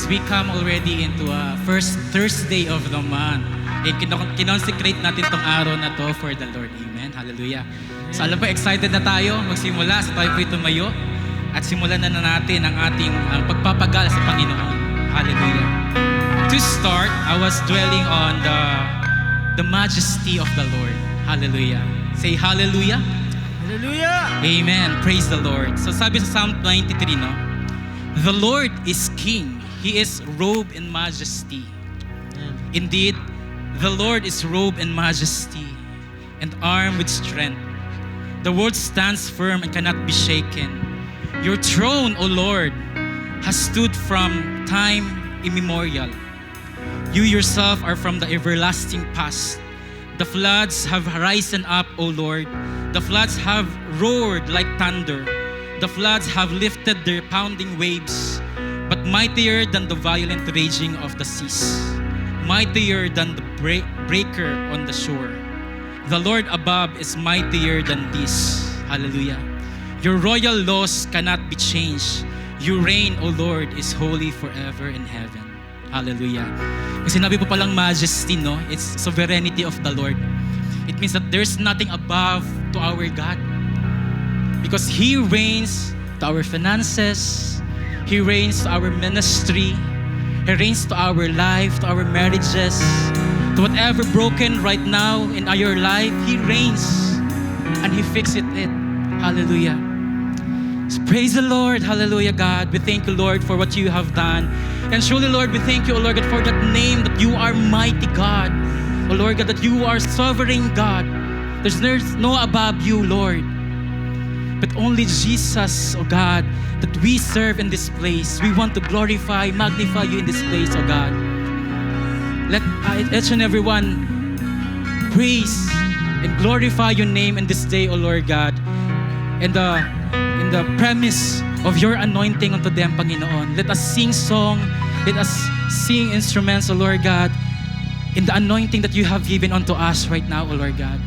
as we come already into first Thursday of the month, kinonsecrate natin tong araw na to for the Lord. Amen. Hallelujah. So alam po, excited na tayo magsimula sa tayo po'y tumayo at simulan na natin ang ating pagpapagal sa Panginoon. Hallelujah. To start, I was dwelling on the majesty of the Lord. Hallelujah. Say hallelujah. Hallelujah! Amen. Praise the Lord. So sabi sa Psalm 23, no? The Lord is King. He is robed in majesty. Indeed, the Lord is robed in majesty and armed with strength. The world stands firm and cannot be shaken. Your throne, O Lord, has stood from time immemorial. You yourself are from the everlasting past. The floods have risen up, O Lord. The floods have roared like thunder. The floods have lifted their pounding waves, but mightier than the violent raging of the seas, mightier than the breaker on the shore. The Lord above is mightier than this. Hallelujah. Your royal laws cannot be changed. Your reign, O Lord, is holy forever in heaven. Hallelujah. Kasi sinabi po palang majesty, no? It's sovereignty of the Lord. It means that there's nothing above to our God. Because He reigns to our finances. He reigns to our ministry. He reigns to our life, to our marriages, to whatever broken right now in our life. He reigns and He fixes it. Hallelujah. So praise the Lord. Hallelujah, God. We thank you, Lord, for what you have done. And truly, Lord, we thank you, O Lord, God, for that name that you are mighty God. O Lord God, that you are sovereign God. There's no above you, Lord. But only Jesus, O God, that we serve in this place. We want to glorify, magnify you in this place, O God. Let each and everyone praise and glorify your name in this day, O Lord God. In the premise of your anointing unto them, Panginoon. Let us sing song. Let us sing instruments, O Lord God, in the anointing that you have given unto us right now, O Lord God.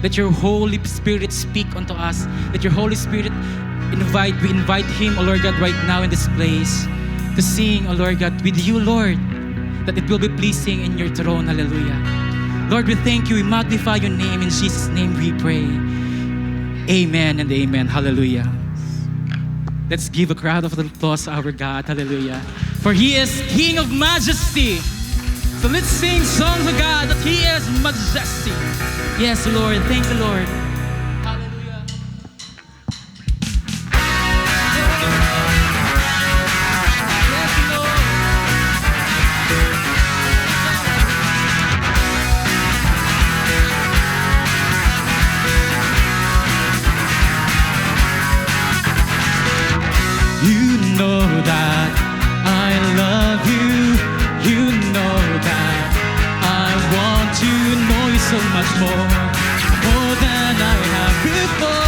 Let your Holy Spirit speak unto us. Let your Holy Spirit we invite Him, O Lord God, right now in this place to sing, O Lord God, with you, Lord, that it will be pleasing in your throne. Hallelujah. Lord, we thank you. We magnify your name. In Jesus' name we pray. Amen and amen. Hallelujah. Let's give a crowd of applause to our God. Hallelujah. For He is King of majesty. So let's sing songs of God that He is majesty. Yes, Lord. Thank you, Lord. Hallelujah. Yes, Lord. You know that I love you. You know that I want to know you so much more than I have before.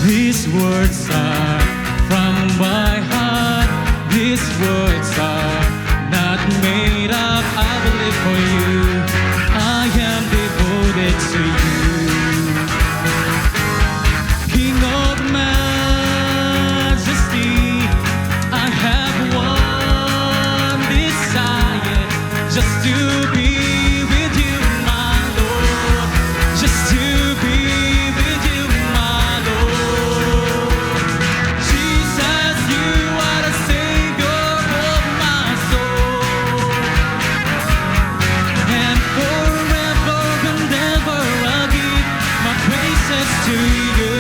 These words are from my heart. These words are not made up. I will live for you. I am devoted to you. King of majesty, I have one desire, just to be with you, my Lord. Just to be with you, my Lord. Jesus, you are the Savior of my soul. And forever and ever I'll give my praises to you.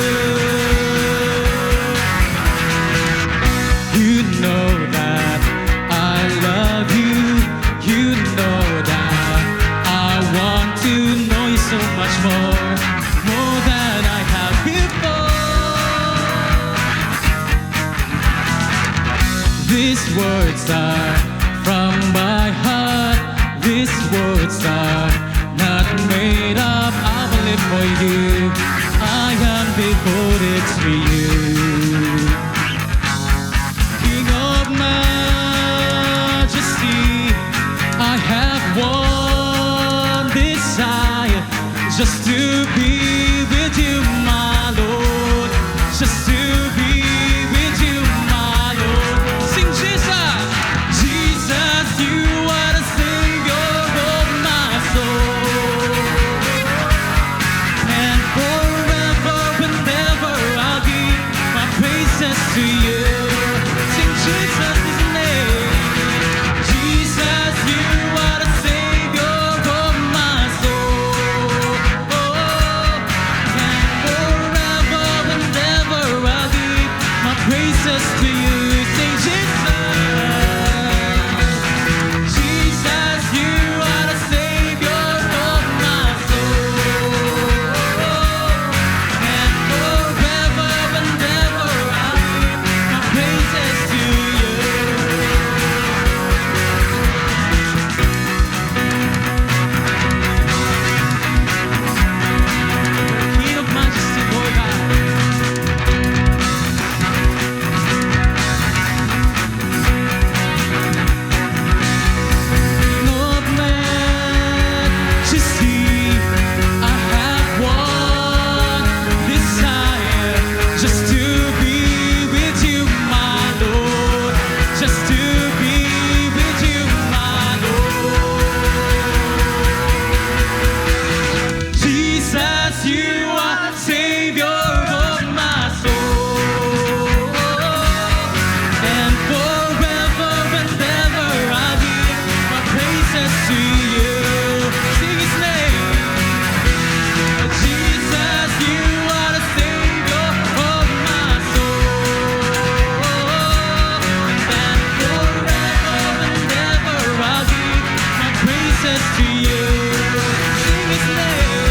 You know that I love you. You know that I want to know you so much more than I have before. These words are from my heart. These words are not made up. I will live for you. I am devoted to you. King of majesty, I have one desire, just to be with you, my Lord. Just to be with you, to you. Sing Jesus is the name. Jesus, you are the Savior of my soul. And forever and ever I'll give my praises to you. Sing Jesus. Jesus, you are the Savior of my soul. And forever and ever I'll give my praises to you. King of majesty, Lord God. King of majesty, I have one desire, just to be with you, my Lord. Just to be with you, my Lord. Jesus, you are Savior of my soul. And forever and ever I'll give my praises to you. Sing His name. Jesus, you are the Savior of my soul. And forever and ever I'll give my praises to you. Sing His name.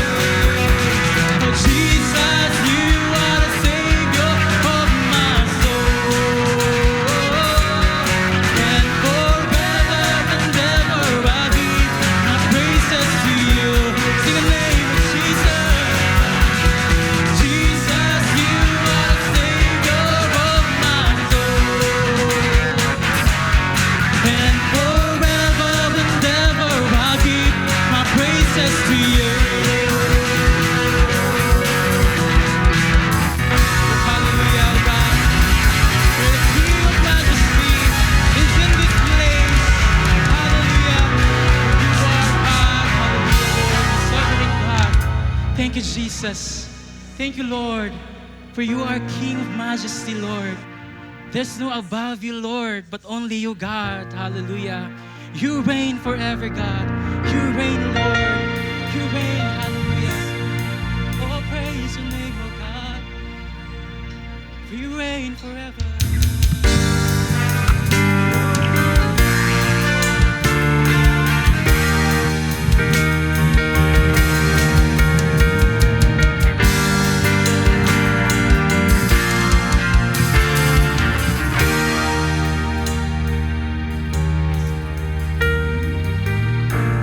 Jesus, you are the Savior of my soul. And forever and ever I'll give my praises to you. Sing the name of Jesus. Jesus, you are the Savior of my soul. And forever and ever I'll give my praises to you. Hallelujah, God. For the King of majesty is in this place. Hallelujah. You are God. Hallelujah, Lord. Sovereign God. Thank you, Jesus. Thank you, Lord. For you are King of majesty, Lord. There's no above you, Lord, but only you, God. Hallelujah. You reign forever, God. You reign, Lord. You reign. Hallelujah. Oh, praise your name, oh God. For you reign forever.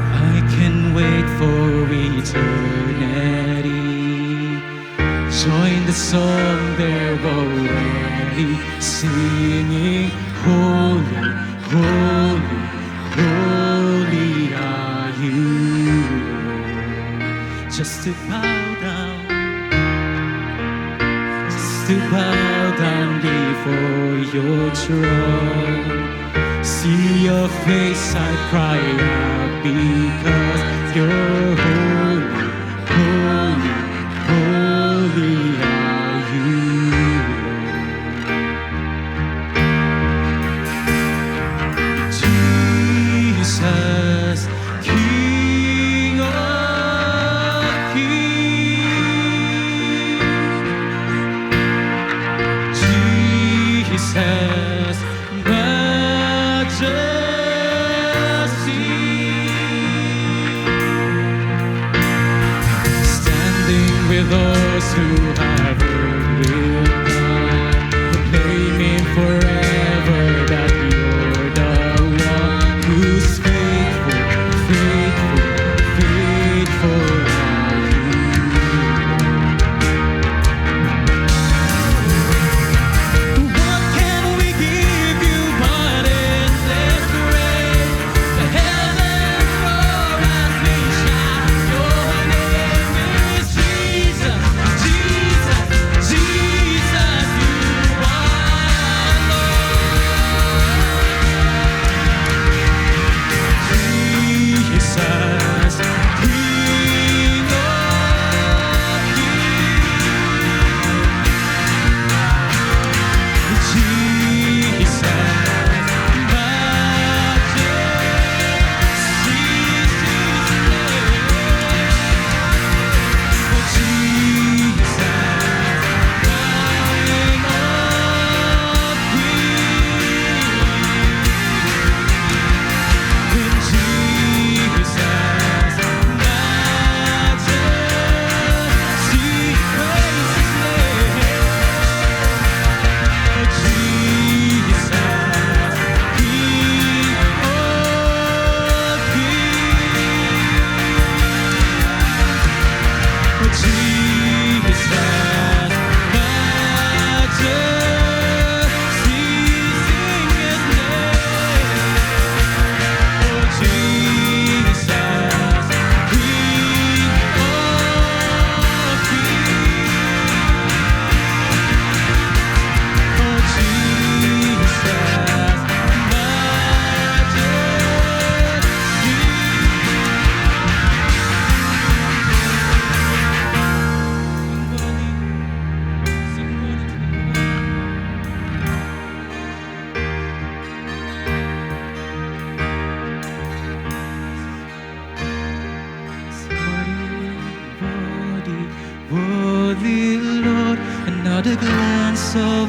I can wait for eternity. Join the song they're already singing. Holy, holy, holy are you, Lord. Just to bow down, just to bow down before your throne. See your face, I cry out because you're holy, holy, holy are you, Lord. Jesus, King of kings. Jesus, majesty. Standing with those who have heard will God, proclaiming forever that you're the one who's faithful, faithful, faithful are you. What can we give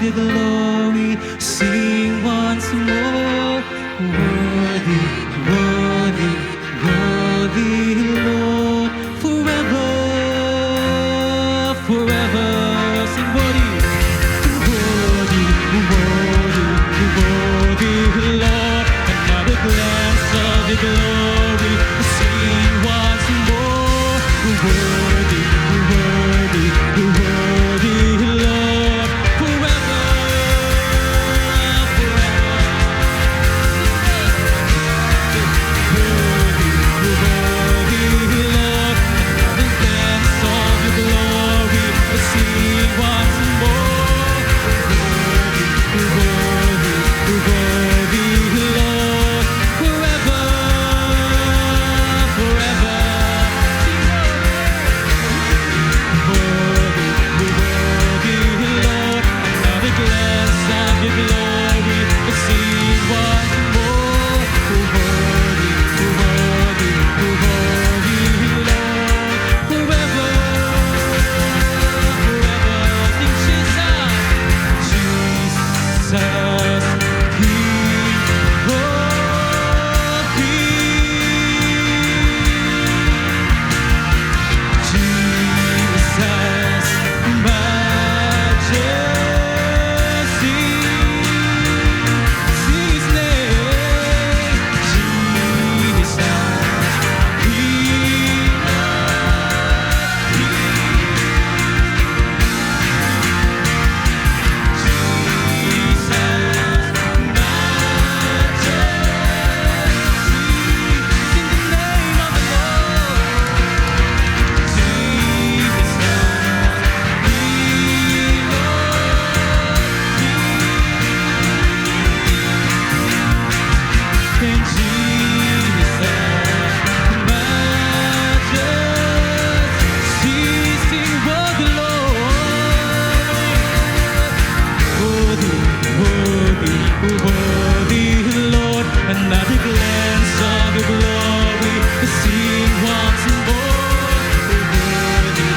of your glory, sing once more. Worthy, worthy, worthy, Lord, forever, forever. Sing worthy, worthy, worthy, worthy, Lord. Another glance of your glory, sing once more. Worthy, worthy, worthy, Lord, forever, forever. Worthy, worthy, Lord, another glance of your glory, sing once more. Worthy, worthy, worthy, Lord, forever, forever. Worthy, worthy, Lord, another glance of your glory, sing once more. Worthy, worthy, worthy, Lord, forever, forever. Sing Jesus, Jesus, King of Kings. Jesus, majesty, sing his name. Jesus, King of Kings. Jesus, majesty, sing the name of the Lord. Jesus, and Jesus, majesty, sing of the Lord. Worthy, worthy, worthy, Lord, another glance of your glory, sing once more. Worthy,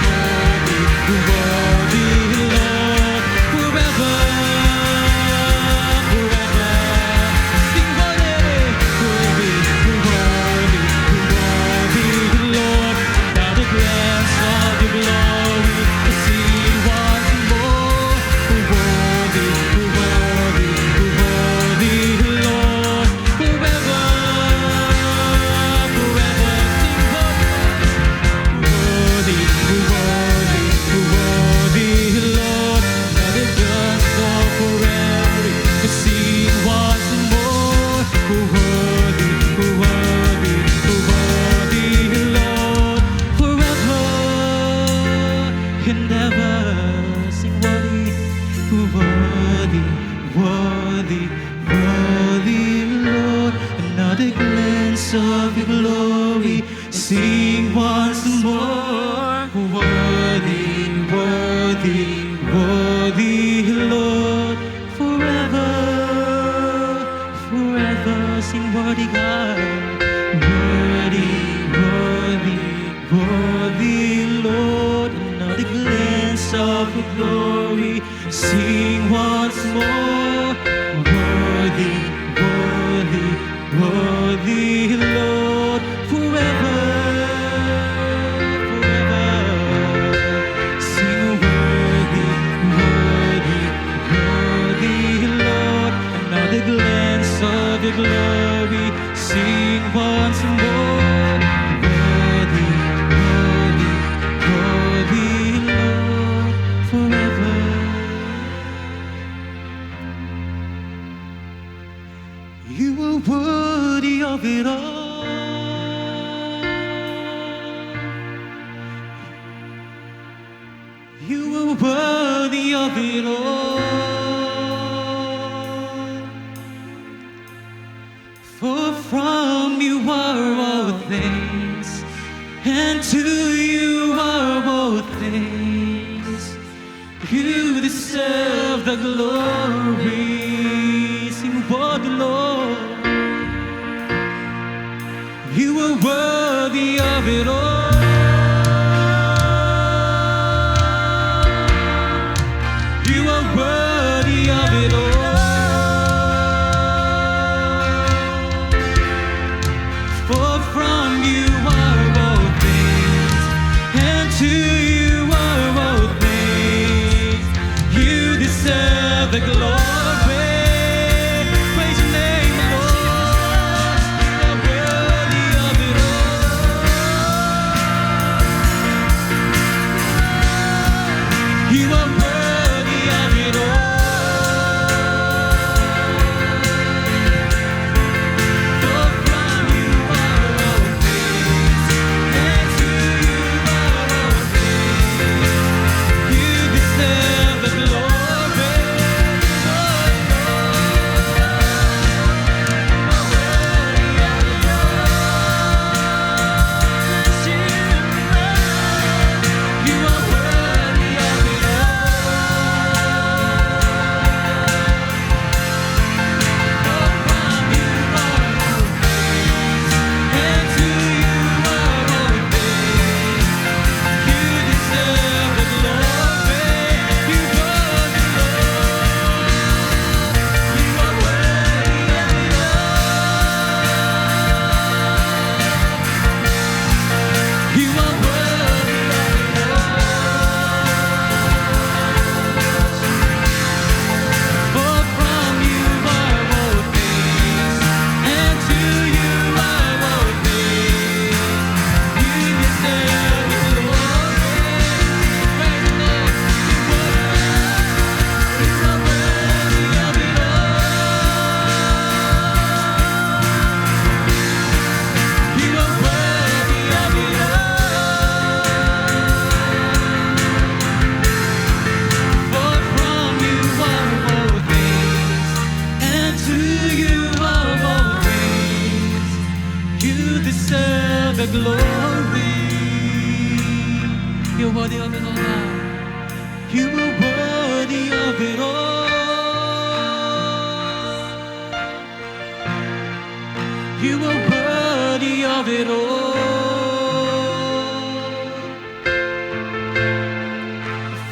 worthy, worthy, Lord, forever, forever. Sing worthy, worthy, worthy, worthy, Lord, another glance of your glory, sing once more. Worthy, worthy, worthy, Lord, forever, forever. Sing worthy, worthy, worthy, Lord, another glance of forever, sing once more. Worthy, worthy, worthy, Lord, forever and ever. Sing worthy, worthy, worthy, worthy, Lord, another glance of your glory, sing once more. Worthy, worthy, worthy, Lord, forever, forever. Sing worthy, God. Worthy, worthy, worthy, Lord, another glance of your glory, sing once more. Worthy, worthy, worthy, Lord, forever, forever. Sing worthy, worthy, worthy, Lord, another glance of your glory, sing once more. Worthy, worthy, worthy, Lord, forever. You are worthy of it all. You are worthy of it all. For from you are all things, and to you are all things. You deserve the glory. Sing worthy, Lord. You are worthy of it all. You are worthy. deserve the glory. Praise your name, Lord. You are worthy of it all. You are worthy of it all. For from you are all things, and to you are all things. You deserve the glory. You are worthy of it The glory. You're worthy of it all, God. You are worthy of it all. You are worthy of it all.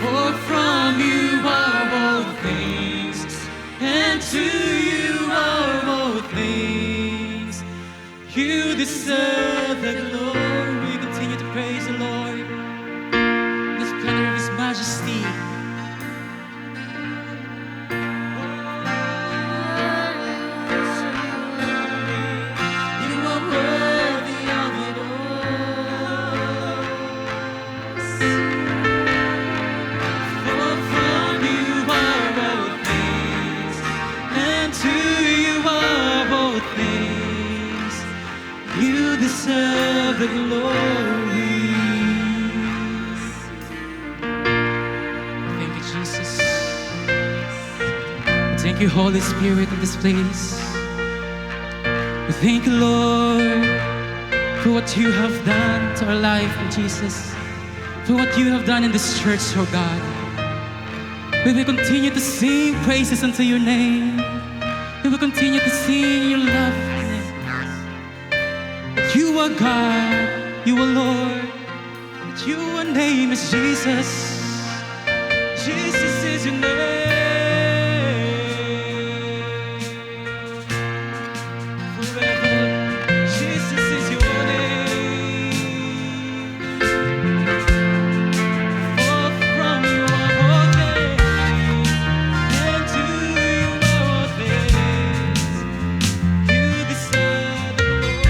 For from you are all things, and to you are all things. You deserve the glory. Continue to praise the Lord in the splendor of His majesty. You are worthy of it all. For from you are all things, and to you are all things. You deserve the glory. Thank you, Jesus. Thank you, Holy Spirit, in this place. We thank you, Lord, for what you have done to our life, oh Jesus. For what you have done in this church, oh God. We will continue to sing praises unto your name. We will continue to sing your love. You are God, you are Lord, your name is Jesus. Jesus is your name. Forever, Jesus is your name. For from you are all things, and to you are all things. You deserve the glory.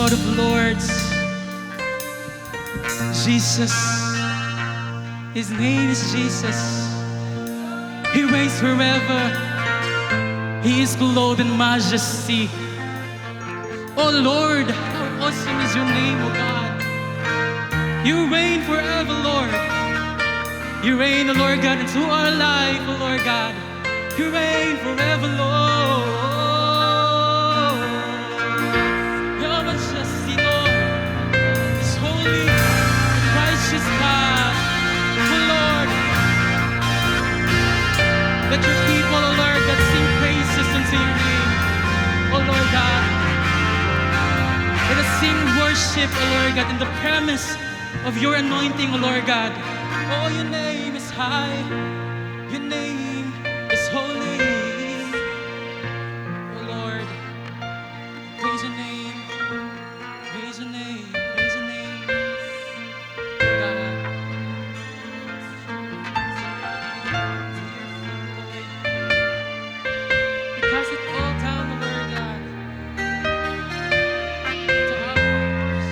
Lord of Lords. Jesus, His name is Jesus. He reigns forever. He is clothed in majesty. Oh Lord, how awesome is your name, oh God. You reign forever, Lord. You reign, oh Lord God, into our life, oh Lord God. You reign forever, Lord. Your majesty, Lord, is holy and righteous, God. Oh Lord, let your people, oh Lord God, sing praises unto your name, oh Lord God. Let us sing worship, oh Lord God, in the premise of your anointing, oh Lord God. Oh, your name is high, your name is holy. Oh Lord, praise your name, praise your name, praise your name, God. We cast it all down, oh Lord God, to ours.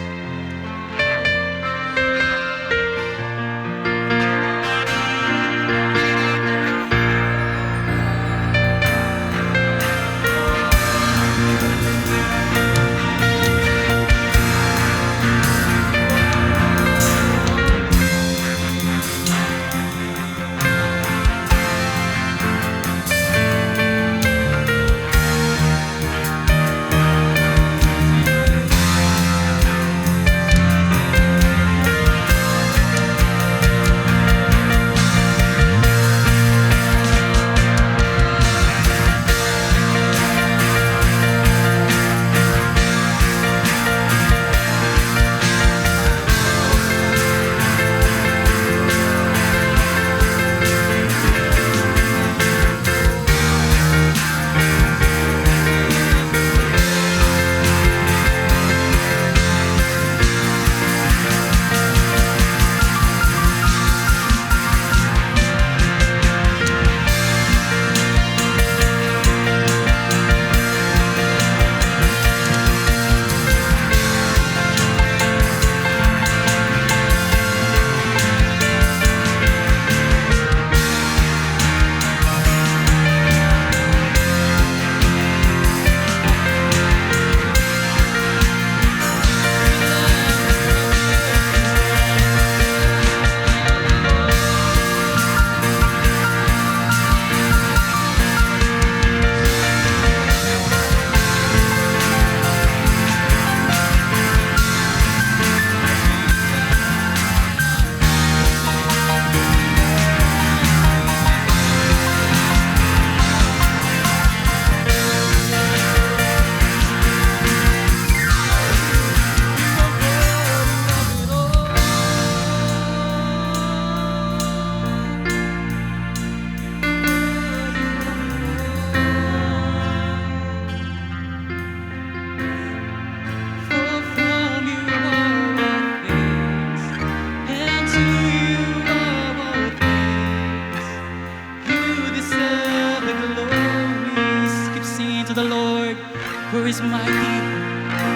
For He's mighty,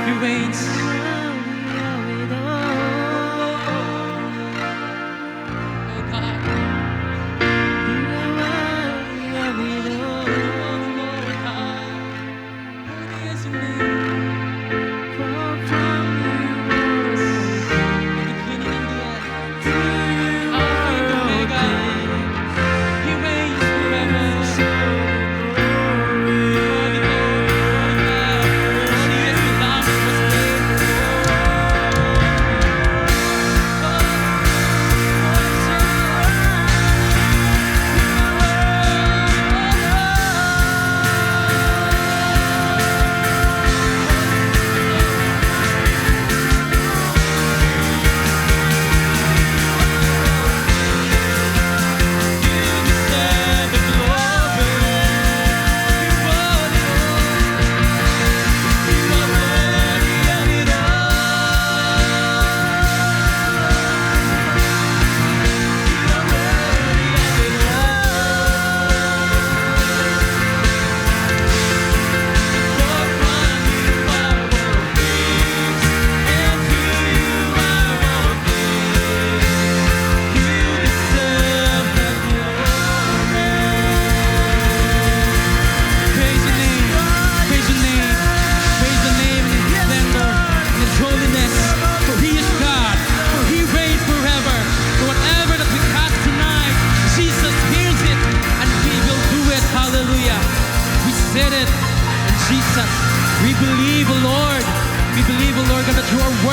He reigns. Oh God, Lord God, holy is your name. The beginning and the end, Alpha and Omega. He reigns forever. Holy, holy, holy God. She is the Lamb that was slain.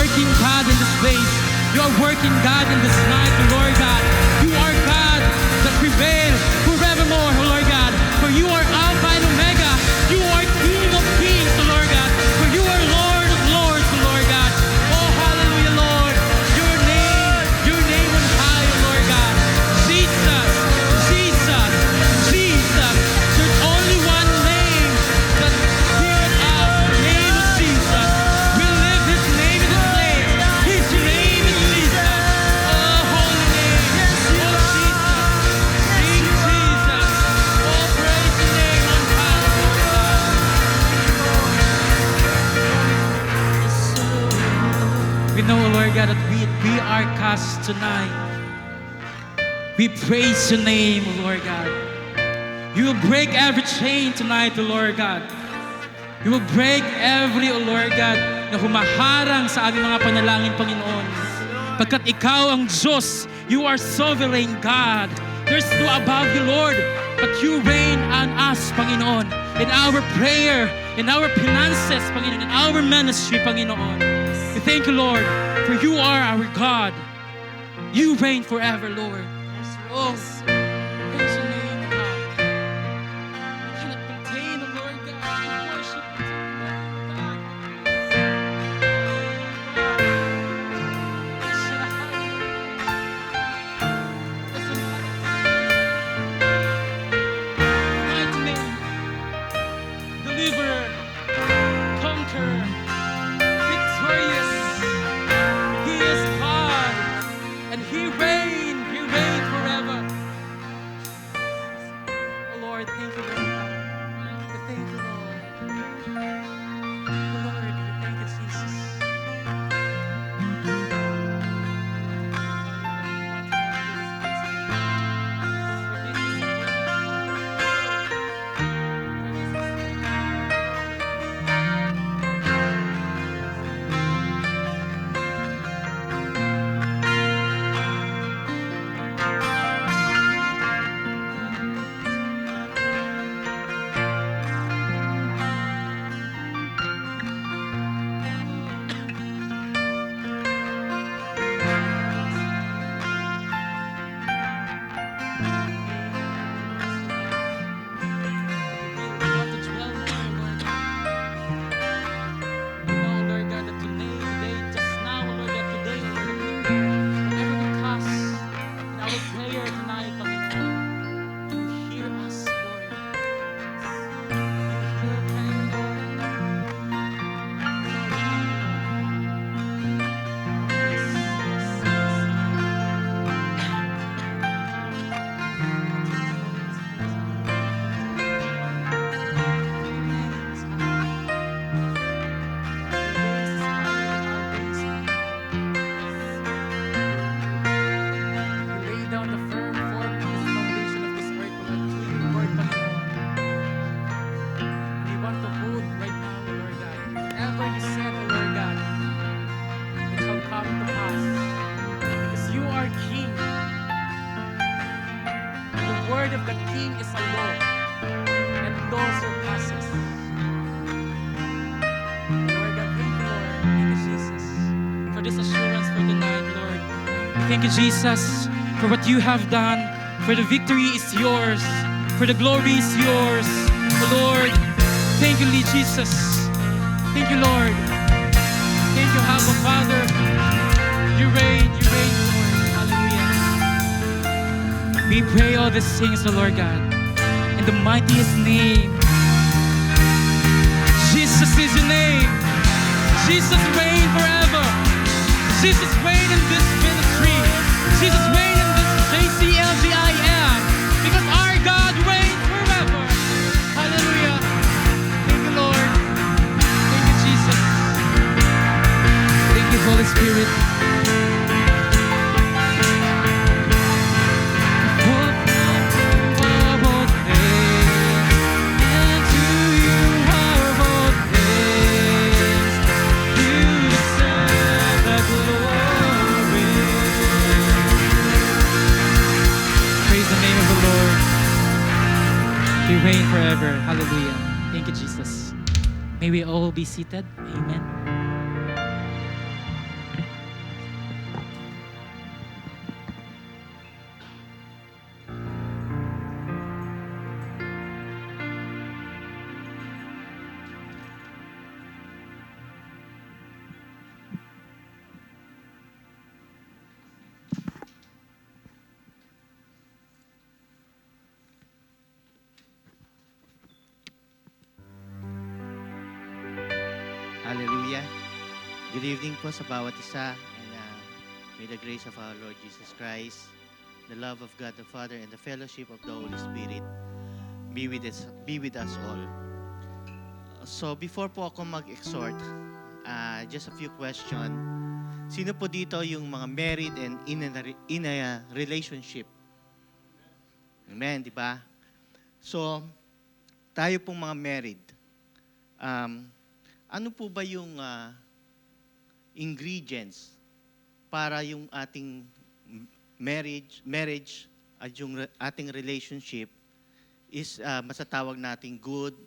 working God in this place. You are working God in this night, O Lord God. You are God that prevails forevermore, O Lord God. For you are Alpha and Omega. You are King of Kings, O Lord God. For you are Lord of Lords, O Lord God. Oh, hallelujah, Lord. Your name on high, O Lord God. Jesus, Jesus, Jesus. There's only one name that hears us, the name of Jesus. We live His name in this place. His name is Jesus. Oh, holy name. Oh, Jesus. King Jesus. Oh, praise the name on high, Lord God. We know, Lord God, that we are cast tonight. We praise your name, O Lord God. You will break every chain tonight, O Lord God. You will break every, O Lord God, na humaharang sa aming mga panalangin, Panginoon. Pagkat ikaw ang Diyos, you are sovereign God. There's no above you, Lord, but you reign on us, Panginoon. In our prayer, in our finances, Panginoon, in our ministry, Panginoon. We thank you, Lord, for you are our God. You reign forever, Lord. Oh, praise your name, God. We cannot contain, O Lord God. We worship you, God. Mighty name, deliverer, conqueror, victorious. He is God, and He reigns forever. Oh Lord, thank you, Lord God. We thank you, Lord. Oh Lord, we thank you, Jesus. Of the King is a law, and law surpasses. Lord God, thank you, Lord. Thank you, Jesus, for this assurance for tonight, Lord. Thank you, Jesus, for what you have done. For the victory is yours. For the glory is yours. Oh, Lord, thank you, Jesus. Thank you, Lord. Thank you, Abba, Father. You reign, Lord. Hallelujah. We pray all these things, O Lord God, in the mightiest name. Jesus is your name. Jesus reign forever. Jesus reign in this ministry. Jesus reign in this JCLGIM. Because our God reigns forever. Hallelujah. Thank you, Lord. Thank you, Jesus. Thank you, Holy Spirit. You reign forever. Hallelujah. Thank you, Jesus. May we all be seated. Amen. Good evening po sa bawat isa, and may the grace of our Lord Jesus Christ, the love of God the Father, and the fellowship of the Holy Spirit be with us all. So before po ako mag-exhort, just a few questions. Sino po dito yung mga married and in a relationship? Amen, di ba? So, tayo pong mga married, ano po ba yung ingredients para yung ating marriage at yung ating relationship is masatawag nating good,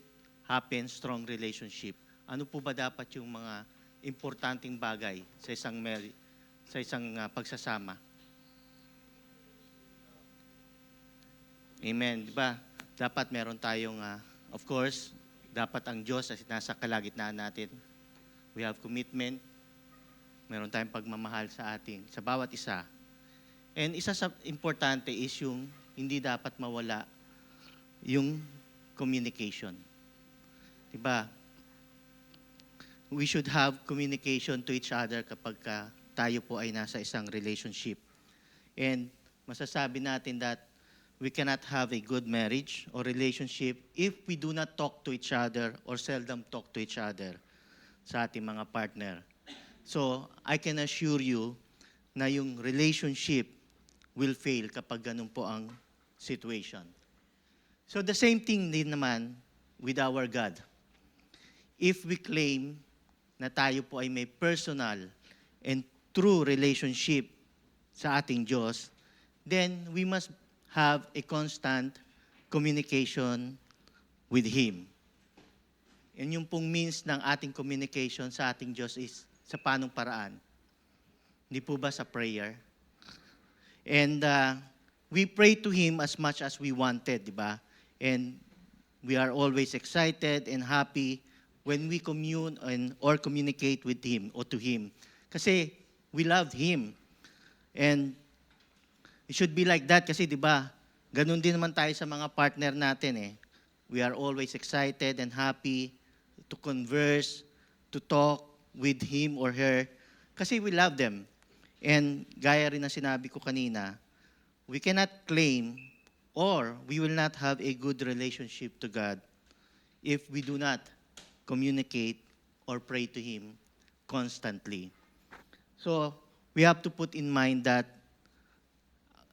happy, and strong relationship? Ano po ba dapat yung mga importanteng bagay sa isang pagsasama? Amen, di ba? Dapat meron tayong, of course, dapat ang Diyos ay nasa kalagitnaan natin. We have commitment. Meron tayong pagmamahal sa bawat isa. And isa sa importante is yung hindi dapat mawala yung communication. Diba? We should have communication to each other kapag tayo po ay nasa isang relationship. And masasabi natin that we cannot have a good marriage or relationship if we do not talk to each other or seldom talk to each other sa ating mga partner. So, I can assure you na yung relationship will fail kapag ganun po ang situation. So, the same thing din naman with our God. If we claim na tayo po ay may personal and true relationship sa ating Diyos, then we must have a constant communication with Him. And yung pong means ng ating communication sa ating Diyos is sa paanong paraan? Hindi po ba sa prayer? And we pray to Him as much as we wanted, di ba? And we are always excited and happy when we commune or communicate with Him or to Him. Kasi we love Him. And it should be like that kasi 'di ba? Ganun din naman tayo sa mga partner natin eh. We are always excited and happy to converse, to talk with him or her kasi we love them. And gaya rin ng sinabi ko kanina, we cannot claim or we will not have a good relationship to God if we do not communicate or pray to Him constantly. So, we have to put in mind that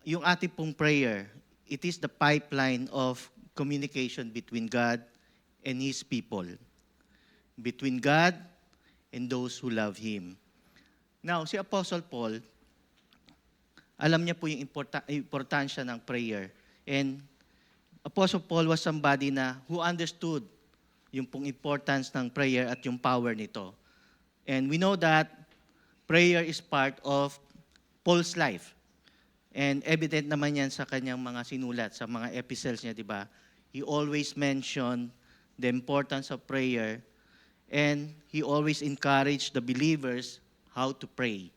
yung ating pong prayer, it is the pipeline of communication between God and His people. Between God and those who love Him. Now, si Apostle Paul, alam niya po yung importansya ng prayer. And Apostle Paul was somebody who understood yung pong importance ng prayer at yung power nito. And we know that prayer is part of Paul's life. And evident naman yan sa kanyang mga sinulat, sa mga epistles niya, di ba? He always mentioned the importance of prayer and he always encouraged the believers how to pray.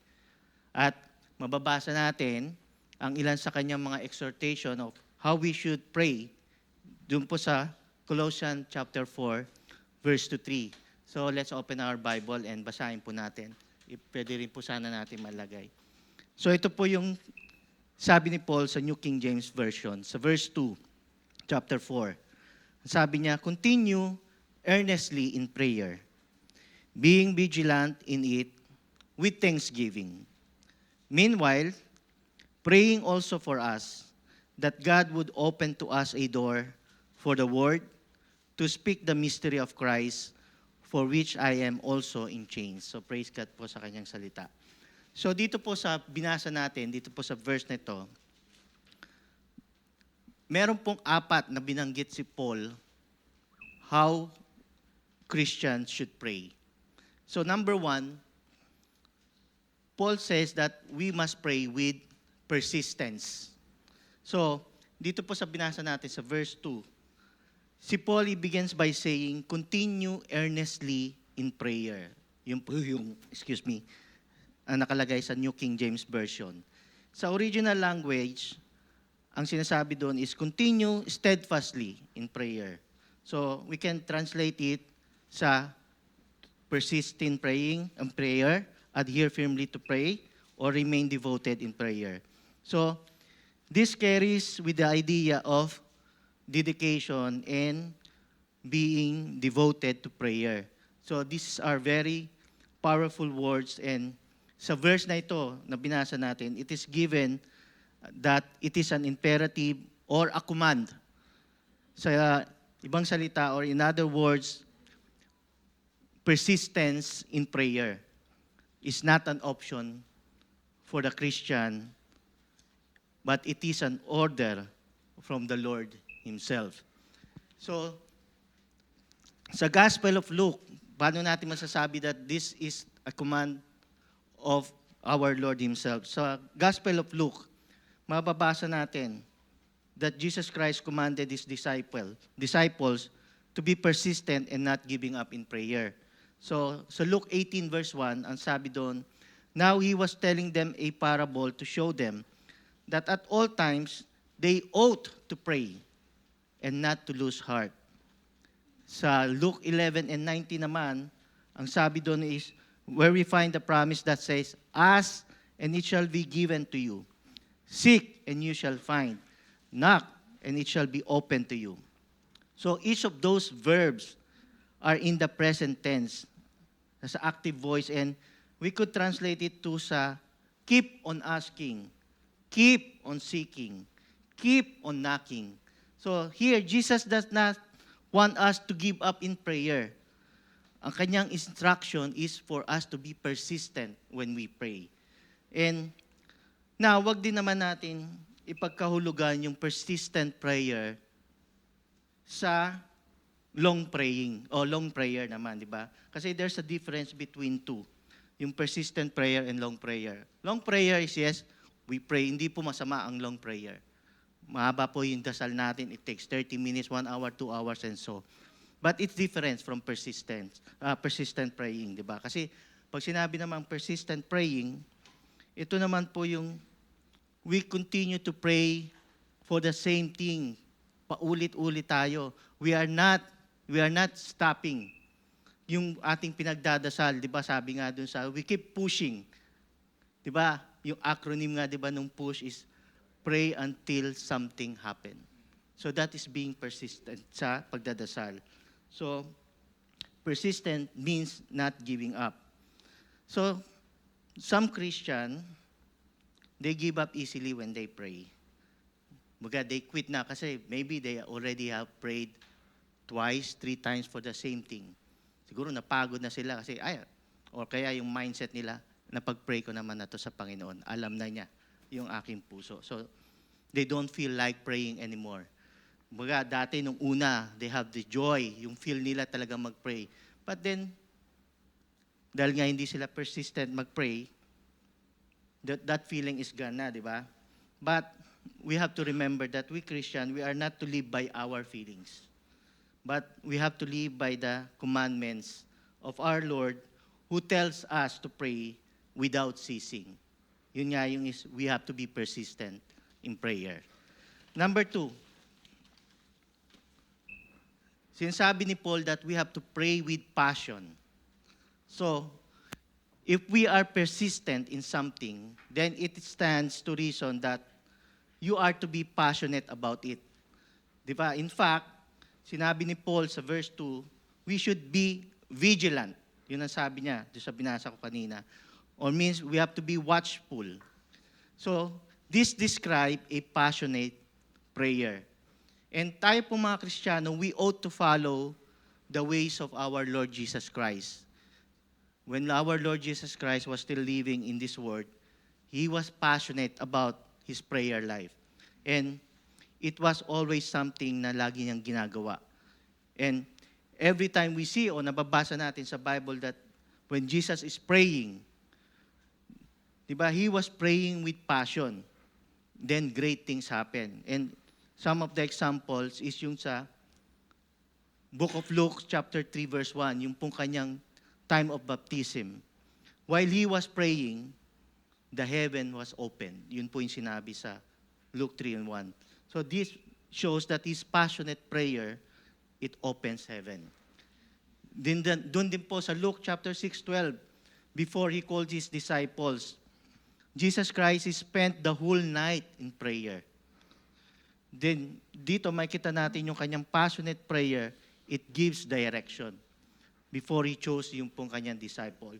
At mababasa natin ang ilan sa kanyang mga exhortation of how we should pray doon po sa Colossians chapter 4, verse 3. So let's open our Bible and basahin po natin. Pwede rin po sana natin malagay. So ito po yung sabi ni Paul sa New King James Version, sa verse 2, chapter 4. Sabi niya, continue earnestly in prayer, being vigilant in it with thanksgiving. Meanwhile, praying also for us, that God would open to us a door for the word to speak the mystery of Christ, for which I am also in chains. So praise God po sa kanyang salita. So dito po sa binasa natin, dito po sa verse na ito, meron pong 4 na binanggit si Paul how Christians should pray. So number 1, Paul says that we must pray with persistence. So dito po sa binasa natin sa verse 2, si Paul begins by saying, continue earnestly in prayer. Yung po yung, nakalagay sa New King James Version. Sa original language, ang sinasabi doon is continue steadfastly in prayer. So, we can translate it sa persist in praying and prayer adhere firmly to pray or remain devoted in prayer. So, this carries with the idea of dedication and being devoted to prayer. So, these are very powerful words, and sa verse na ito na binasa natin, it is given that it is an imperative or a command. Sa ibang salita, or in other words, persistence in prayer is not an option for the Christian, but it is an order from the Lord Himself. So, sa Gospel of Luke, paano natin masasabi that this is a command of our Lord Himself? Sa Gospel of Luke, mababasa natin that Jesus Christ commanded His disciples to be persistent and not giving up in prayer. So, sa Luke 18 verse 1, ang sabi doon, now He was telling them a parable to show them that at all times they ought to pray and not to lose heart. Sa Luke 11 and 19 naman, ang sabi doon is, where we find the promise that says, ask and it shall be given to you. Seek and you shall find. Knock and it shall be open to you. So each of those verbs are in the present tense, sa active voice, and we could translate it to sa keep on asking, keep on seeking, keep on knocking. So here, Jesus does not want us to give up in prayer. Ang kanyang instruction is for us to be persistent when we pray. And now, wag din naman natin ipagkahulugan yung persistent prayer sa long praying o long prayer naman, di ba? Kasi there's a difference between two, yung persistent prayer and long prayer. Long prayer is, yes, we pray. Hindi po masama ang long prayer. Mahaba po yung dasal natin. It takes 30 minutes, 1 hour, 2 hours, and so. But it's different from persistent praying, di ba? Kasi pag sinabi naman persistent praying, ito naman po yung we continue to pray for the same thing. Paulit-ulit tayo. We are not stopping yung ating pinagdadasal, 'di ba? Sabi nga dun sa we keep pushing. 'Di ba? Yung acronym nga 'di ba nung push is pray until something happen. So that is being persistent sa pagdadasal. So persistent means not giving up. So some Christian, they give up easily when they pray. Baga, they quit na kasi maybe they already have prayed twice, 3 times for the same thing. Siguro napagod na sila kasi, or kaya yung mindset nila, na pag-pray ko naman na to sa Panginoon, alam na niya yung aking puso. So, they don't feel like praying anymore. Baga, dati nung una, they have the joy, yung feel nila talaga mag-pray. But then, dahil nga hindi sila persistent mag-pray, that feeling is gone na, di ba? But we have to remember that we Christian, we are not to live by our feelings. But we have to live by the commandments of our Lord who tells us to pray without ceasing. Yun nga yung is, we have to be persistent in prayer. Number 2, sinasabi ni Paul that we have to pray with passion. So, if we are persistent in something, then it stands to reason that you are to be passionate about it. Di ba? In fact, sinabi ni Paul sa verse 2, we should be vigilant. Yun ang sabi niya, doon sa binasa ko kanina. Or means we have to be watchful. So, this describe a passionate prayer. And tayo po mga Kristiyano, we ought to follow the ways of our Lord Jesus Christ. When our Lord Jesus Christ was still living in this world, He was passionate about His prayer life. And it was always something na lagi niyang ginagawa. And every time we see o nababasa natin sa Bible that when Jesus is praying, di ba, He was praying with passion. Then great things happen. And some of the examples is yung sa Book of Luke chapter 3 verse 1, yung pong kanyang time of baptism. While he was praying, the heaven was open. Yun po yung sinabi sa Luke 3 and 1. So this shows that his passionate prayer, it opens heaven. Doon din po sa Luke chapter 6:12, before He called His disciples, Jesus Christ spent the whole night in prayer. Then, dito makita natin yung kanyang passionate prayer, it gives direction before He chose yung pong kanyang disciple.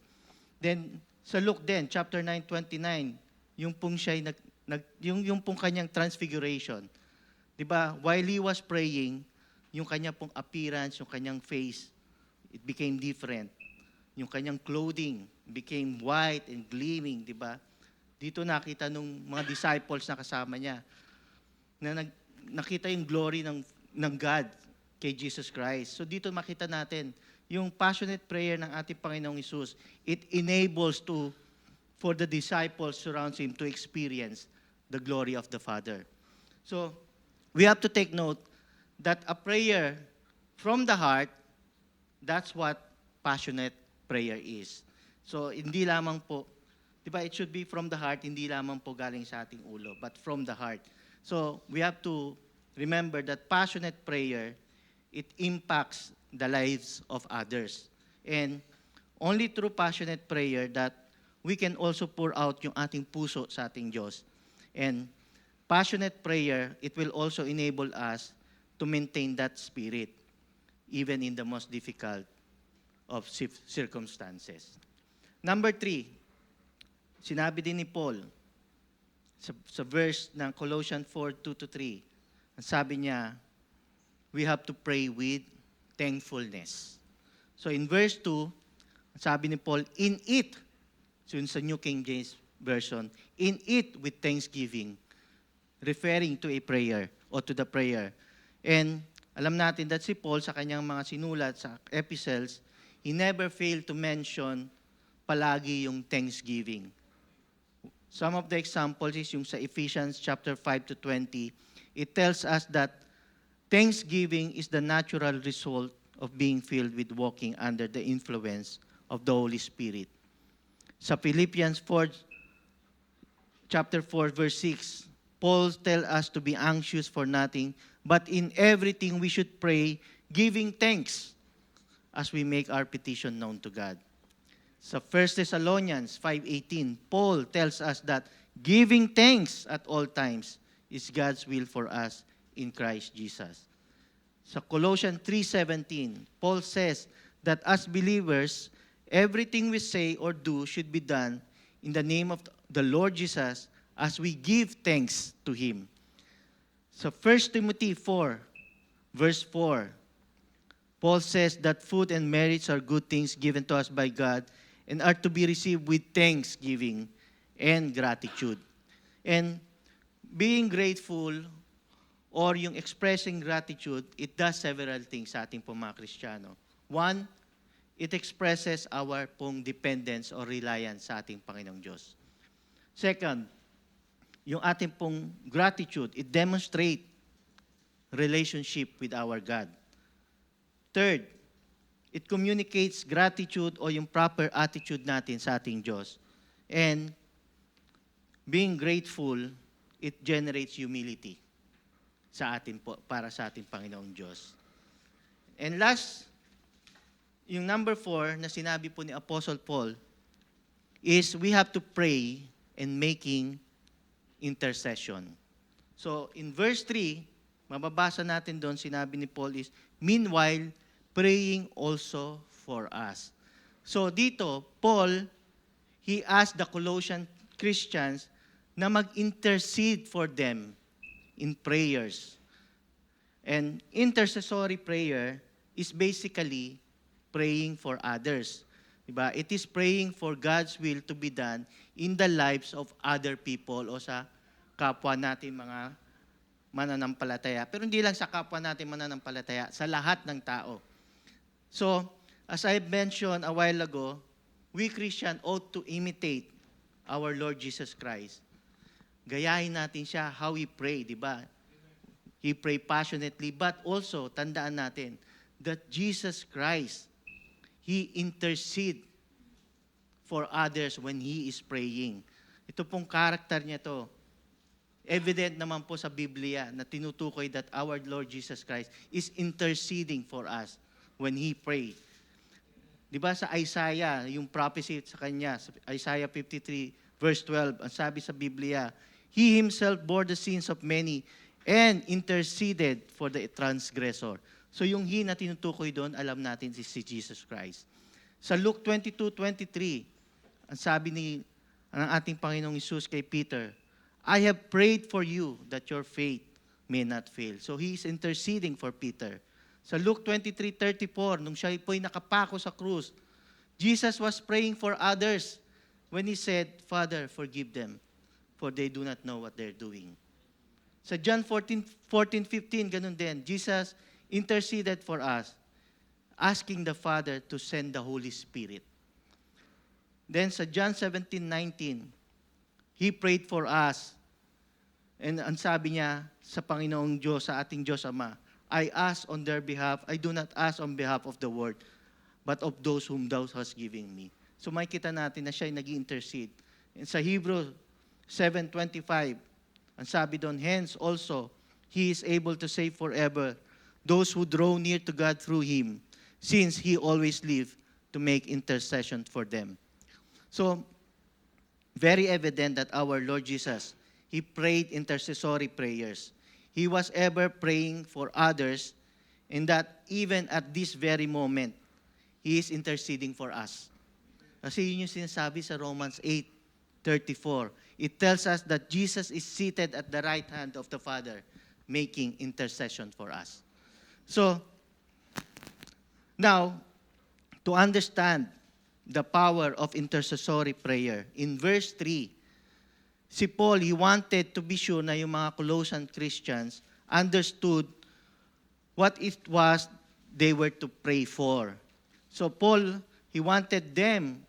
Then, sa Luke din, chapter 9:29, yung pong siya yung pong kanyang transfiguration. 'Di ba? While He was praying, yung kanyang pong appearance, yung kanyang face, it became different. Yung kanyang clothing became white and gleaming, 'di ba? Dito nakita nung mga disciples na kasama niya na nakita yung glory ng God kay Jesus Christ. So dito makita natin yung passionate prayer ng ating Panginoong Hesus. It enables for the disciples surrounds Him to experience the glory of the Father. So we have to take note that a prayer from the heart, that's what passionate prayer is. So hindi lamang po, di ba, it should be from the heart, hindi lamang po galing sa ating ulo, but from the heart. So we have to remember that passionate prayer, it impacts the lives of others. And only through passionate prayer that we can also pour out yung ating puso sa ating Diyos. And passionate prayer, it will also enable us to maintain that spirit even in the most difficult of circumstances. Number 3, sinabi din ni Paul sa verse ng Colossians 4:2-3, ang sabi niya, we have to pray with thankfulness. So in verse 2, sabi ni Paul, in it, so yun sa New King James Version, in it with thanksgiving, referring to a prayer or to the prayer. And alam natin that si Paul sa kanyang mga sinulat sa epistles, he never failed to mention palagi yung thanksgiving. Some of the examples is yung sa Ephesians chapter 5-20, it tells us that thanksgiving is the natural result of being filled with walking under the influence of the Holy Spirit. Sa Philippians chapter 4, verse 6, Paul tells us to be anxious for nothing, but in everything we should pray, giving thanks as we make our petition known to God. Sa 1 Thessalonians 5:18, Paul tells us that giving thanks at all times is God's will for us in Christ Jesus. Sa Colossians 3:17, Paul says that as believers, everything we say or do should be done in the name of the Lord Jesus as we give thanks to Him. Sa 1 Timothy 4, verse 4, Paul says that food and marriage are good things given to us by God and are to be received with thanksgiving and gratitude. And being grateful or yung expressing gratitude, it does several things sa ating pong mga Kristiyano. One, it expresses our pong dependence or reliance sa ating Panginoong Diyos. Second, yung ating pong gratitude, it demonstrates relationship with our God. Third, it communicates gratitude o yung proper attitude natin sa ating Diyos. And being grateful, it generates humility sa atin po, para sa ating Panginoong Diyos. And last, yung number 4 na sinabi po ni Apostle Paul is we have to pray and making intercession. So in verse 3, mababasa natin doon, sinabi ni Paul is, meanwhile, praying also for us. So dito, Paul, he asked the Colossian Christians na mag-intercede for them in prayers. And intercessory prayer is basically praying for others. Diba? It is praying for God's will to be done in the lives of other people o sa kapwa natin mga mananampalataya. Pero hindi lang sa kapwa natin mananampalataya, sa lahat ng tao. So, as I mentioned a while ago, we Christian ought to imitate our Lord Jesus Christ. Gayahin natin siya how He pray, di ba? He pray passionately, but also, tandaan natin, that Jesus Christ, He intercede for others when He is praying. Ito pong karakter niya to. Evident naman po sa Biblia na tinutukoy that our Lord Jesus Christ is interceding for us when He prayed. Di ba sa Isaiah, yung prophecy sa kanya, sa Isaiah 53 verse 12, ang sabi sa Biblia, He Himself bore the sins of many and interceded for the transgressor. So yung He na tinutukoy doon, alam natin si Jesus Christ. Sa Luke 22:23, ang sabi ng ating Panginoong Hesus kay Peter, I have prayed for you that your faith may not fail. So He is interceding for Peter. Sa Luke 23:34, nung siya po'y nakapako sa krus, Jesus was praying for others when He said, Father, forgive them, for they do not know what they're doing. Sa John 14:15, ganun din, Jesus interceded for us, asking the Father to send the Holy Spirit. Then sa John 17:19, He prayed for us. And ang sabi niya sa Panginoong Diyos, sa ating Diyos Ama, I ask on their behalf, I do not ask on behalf of the world, but of those whom Thou hast given me. So makikita natin na siya ay nag-intercede. And sa Hebrews 7:25, ang sabi doon, hence also, He is able to save forever those who draw near to God through Him, since He always lived to make intercession for them. So, very evident that our Lord Jesus, He prayed intercessory prayers. He was ever praying for others, and that even at this very moment, He is interceding for us. Kasi yun yung sinasabi sa Romans 8:34. It tells us that Jesus is seated at the right hand of the Father, making intercession for us. So, now, to understand the power of intercessory prayer, in verse 3, si Paul, he wanted to be sure na yung mga Colossian Christians understood what it was they were to pray for. So Paul, he wanted them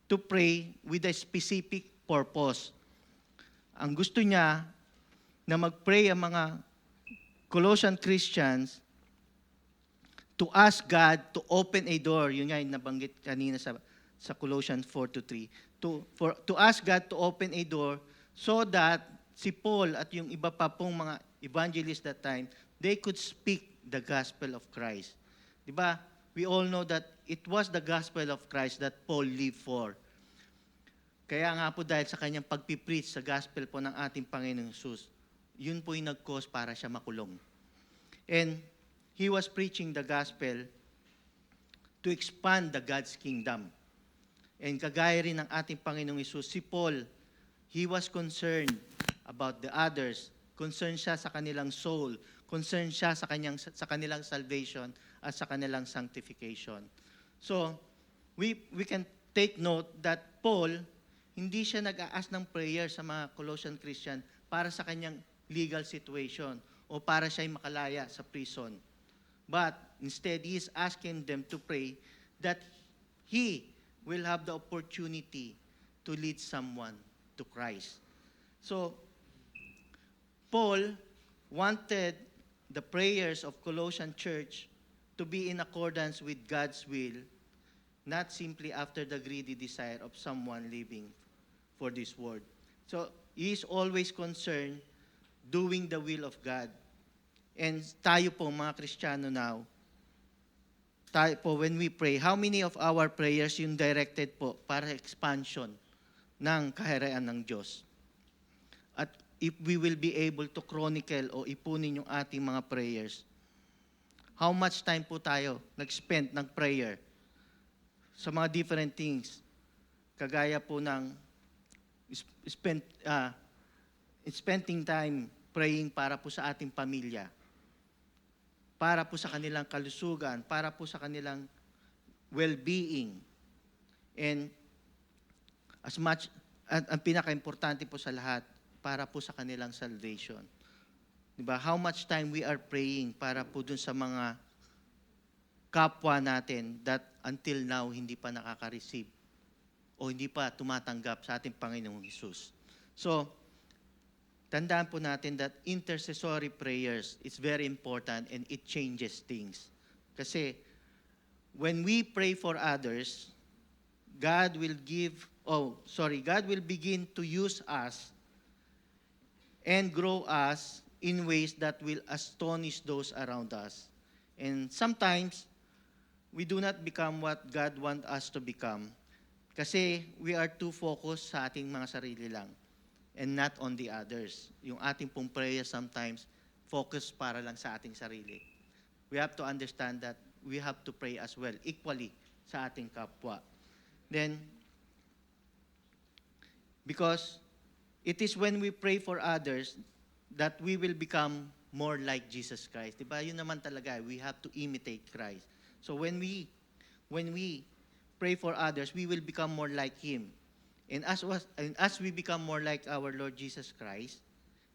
to pray with a specific purpose. Ang gusto niya na mag-pray ang mga Colossian Christians to ask God to open a door. Yun nga yung nabanggit kanina sa Colossians 4:3. To ask God to open a door so that si Paul at yung iba pa pong mga evangelists that time, they could speak the gospel of Christ. Diba? We all know that it was the gospel of Christ that Paul lived for. Kaya nga po dahil sa kanyang pagpipreach sa gospel po ng ating Panginoong Hesus, yun po yung nag-cause para siya makulong. And he was preaching the gospel to expand the God's kingdom. And kagaya rin ng ating Panginoong Hesus, si Paul, he was concerned about the others. Concerned siya sa kanilang soul. Concerned siya sa kanilang salvation at sa kanilang sanctification. So, we can take note that Paul, hindi siya nag-aas ng prayer sa mga Colossian Christian para sa kanyang legal situation o para siya ay makalaya sa prison. But instead, he is asking them to pray that he will have the opportunity to lead someone to Christ. So, Paul wanted the prayers of Colossian church to be in accordance with God's will, not simply after the greedy desire of someone living for this world. So, he is always concerned doing the will of God. And tayo po, mga Kristiyano now, tayo po, when we pray, how many of our prayers yung directed po para expansion ng kaharian ng Diyos? At if we will be able to chronicle o ipunin yung ating mga prayers, how much time po tayo nag-spend ng prayer sa mga different things, kagaya po ng spending time praying para po sa ating pamilya, para po sa kanilang kalusugan, para po sa kanilang well-being. And ang pinaka-importante po sa lahat, para po sa kanilang salvation. Diba? How much time we are praying para po dun sa mga kapwa natin that until now hindi pa nakaka-receive o hindi pa tumatanggap sa ating Panginoong Hesus. So, tandaan po natin that intercessory prayers is very important and it changes things. Kasi when we pray for others, God will begin to use us and grow us in ways that will astonish those around us. And sometimes, we do not become what God wants us to become. Kasi we are too focused sa ating mga sarili lang and not on the others. Yung ating pong prayer sometimes, focus para lang sa ating sarili. We have to understand that we have to pray as well, equally sa ating kapwa. Then, because it is when we pray for others that we will become more like Jesus Christ. Diba? Yun naman talaga, we have to imitate Christ. So when we pray for others, we will become more like Him. And as we become more like our Lord Jesus Christ,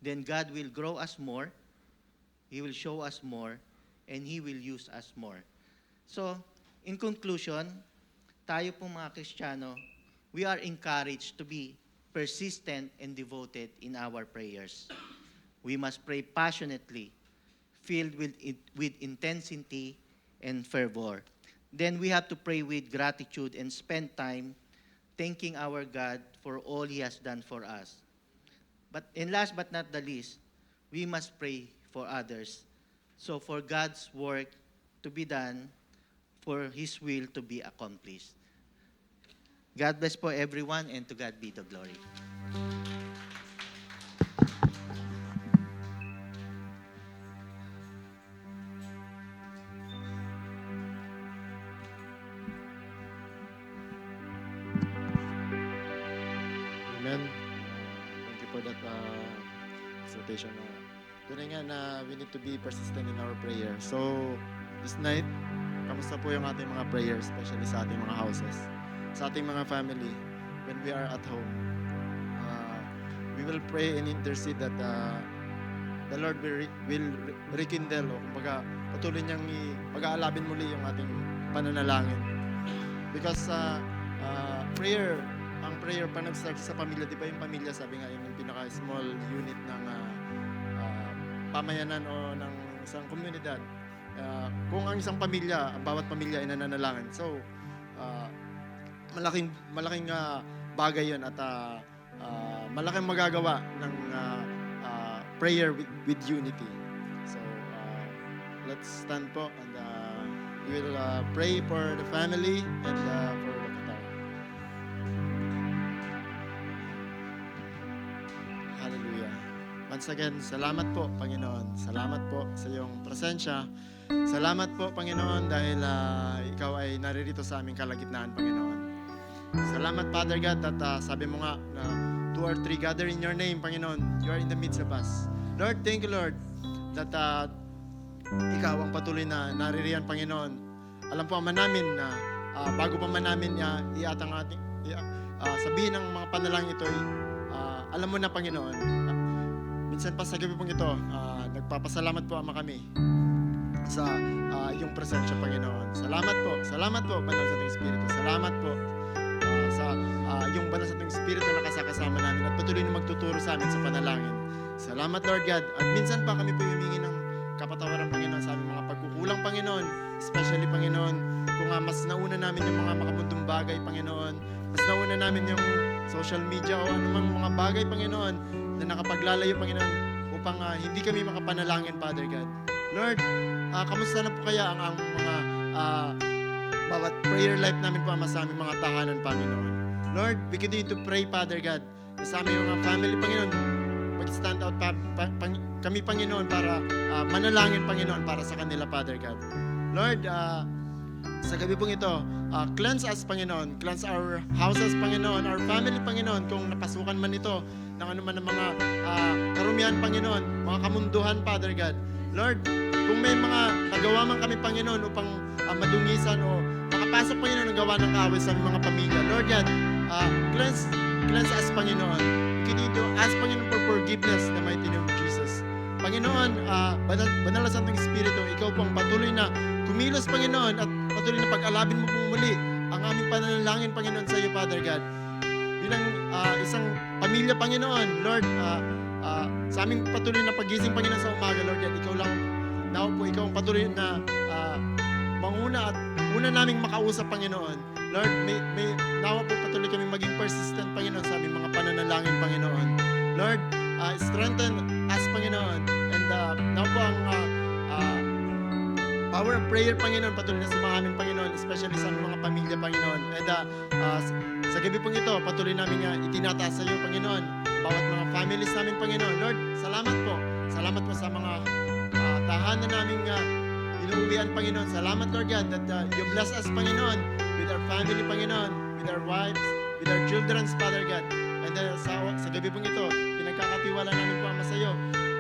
then God will grow us more, He will show us more, and He will use us more. So, in conclusion, tayo pong mga Kristiyano, we are encouraged to be persistent and devoted in our prayers. We must pray passionately, filled with intensity and fervor. Then we have to pray with gratitude and spend time thanking our God for all He has done for us. And last but not the least, we must pray for others. So for God's work to be done, for His will to be accomplished. God bless po everyone, and to God be the glory. Amen. Thank you for that exhortation. Tunay nga na we need to be persistent in our prayer. So, this night, kamusta po yung ating mga prayers, especially sa ating mga houses, sa ating mga family, when we are at home. We will pray and intercede that the Lord will rekindle, o kumbaga patuloy niyang pag-aalabin muli yung ating pananalangin. Because prayer, ang prayer pa nag-start sa pamilya, di ba yung pamilya, sabi nga, yung pinaka-small unit ng pamayanan o ng isang komunidad. Kung ang isang pamilya, ang bawat pamilya ay nananalangin. So, malaking bagay yun at malaking magagawa ng prayer with unity. So, let's stand po and we will pray for the family and for the Qatar. Hallelujah. Once again, salamat po, Panginoon. Salamat po sa iyong presensya. Salamat po, Panginoon, dahil ikaw ay naririto sa aming kalagitnaan, Panginoon. Salamat, Father God, at sabi mo nga na 2 or 3 gather in your name, Panginoon. You are in the midst of us. Lord, thank you, Lord, that ikaw ang patuloy na naririyan, Panginoon. Alam po man namin na bago pa man namin sabihin ang mga panalangin ito, alam mo na, Panginoon. Minsan pa sa gabi pong ito, nagpapasalamat po ama kami sa iyong presensya, Panginoon. Salamat po, Banal sa ating Espiritu. Salamat po sa yung Banal sa ating Espiritu na kasakasama namin at patuloy na magtuturo sa amin sa panalangin. Salamat, Lord God. At minsan pa kami po humingi ng kapatawaran, Panginoon, sa aming mga pagkukulang, Panginoon. Especially, Panginoon, kung mas nauna namin yung mga makamundong bagay, Panginoon. Mas nauna namin yung social media o anumang mga bagay, Panginoon, na nakapaglalayo, Panginoon, upang hindi kami makapanalangin, Father God. Lord, kamusta na po kaya ang mga bawat prayer life namin po ama sa aming mga tahanan, Panginoon. Lord, we continue to pray, Father God, sa aming mga family, Panginoon. Mag-stand out kami, Panginoon, para manalangin, Panginoon, para sa kanila, Father God. Lord, sa gabi pong ito, cleanse us, Panginoon. Cleanse our houses, Panginoon. Our family, Panginoon. Kung napasukan man ito ng anuman ng mga karumihan, Panginoon. Mga kamunduhan, Father God. Lord, kung may mga nagawa man kami, Panginoon, upang madungisan o makapasok, Panginoon, ng gawa ng kaaway sa mga pamilya. Lord God, cleanse us, Panginoon. We continue to ask, Panginoon, for forgiveness in the mighty name of Jesus. Panginoon, Banal sa Santong Espiritu, ikaw pong patuloy na kumilos, Panginoon, at patuloy na pag-alabin mo pong muli ang aming pananalangin, Panginoon, sa iyo, Father God. Bilang isang pamilya, Panginoon, Lord, sa aming patuloy na pagising, Panginoon, sa umaga, Lord God, ikaw lang, nawa po, ikaw ang patuloy na manguna at una naming makausap, Panginoon. Lord, may nawa po patuloy kaming maging persistent, Panginoon, sa aming mga pananalangin, Panginoon. Lord, strengthen us, Panginoon. And nawa po ang hour of prayer, Panginoon, patuloy na sumamin, Panginoon, especially sa mga pamilya, Panginoon. And sa gabi pong ito, patuloy namin nga itinataas sa iyo, Panginoon, bawat mga families namin, Panginoon. Lord, salamat po. Salamat po sa mga tahanan namin inuuwian, Panginoon. Salamat, Lord God, that you bless us, Panginoon, with our family, Panginoon, with our wives, with our children, Father God. And sa gabi pong ito, pinagkakatiwala namin po, Ama, sa iyo,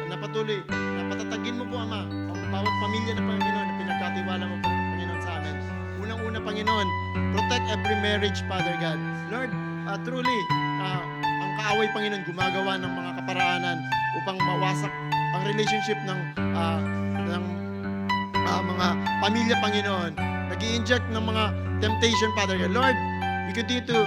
na patuloy, na patatagin mo po, Ama, ang bawat pamilya na, Panginoon, na pinagkatiwala mo po, Panginoon, sa amin. Unang-una, Panginoon, protect every marriage, Father God. Lord, truly, ang kaaway, Panginoon, gumagawa ng mga kaparaanan upang mawasak ang relationship ng mga pamilya, Panginoon. Nag-i-inject ng mga temptation, Father God. Lord, we continue to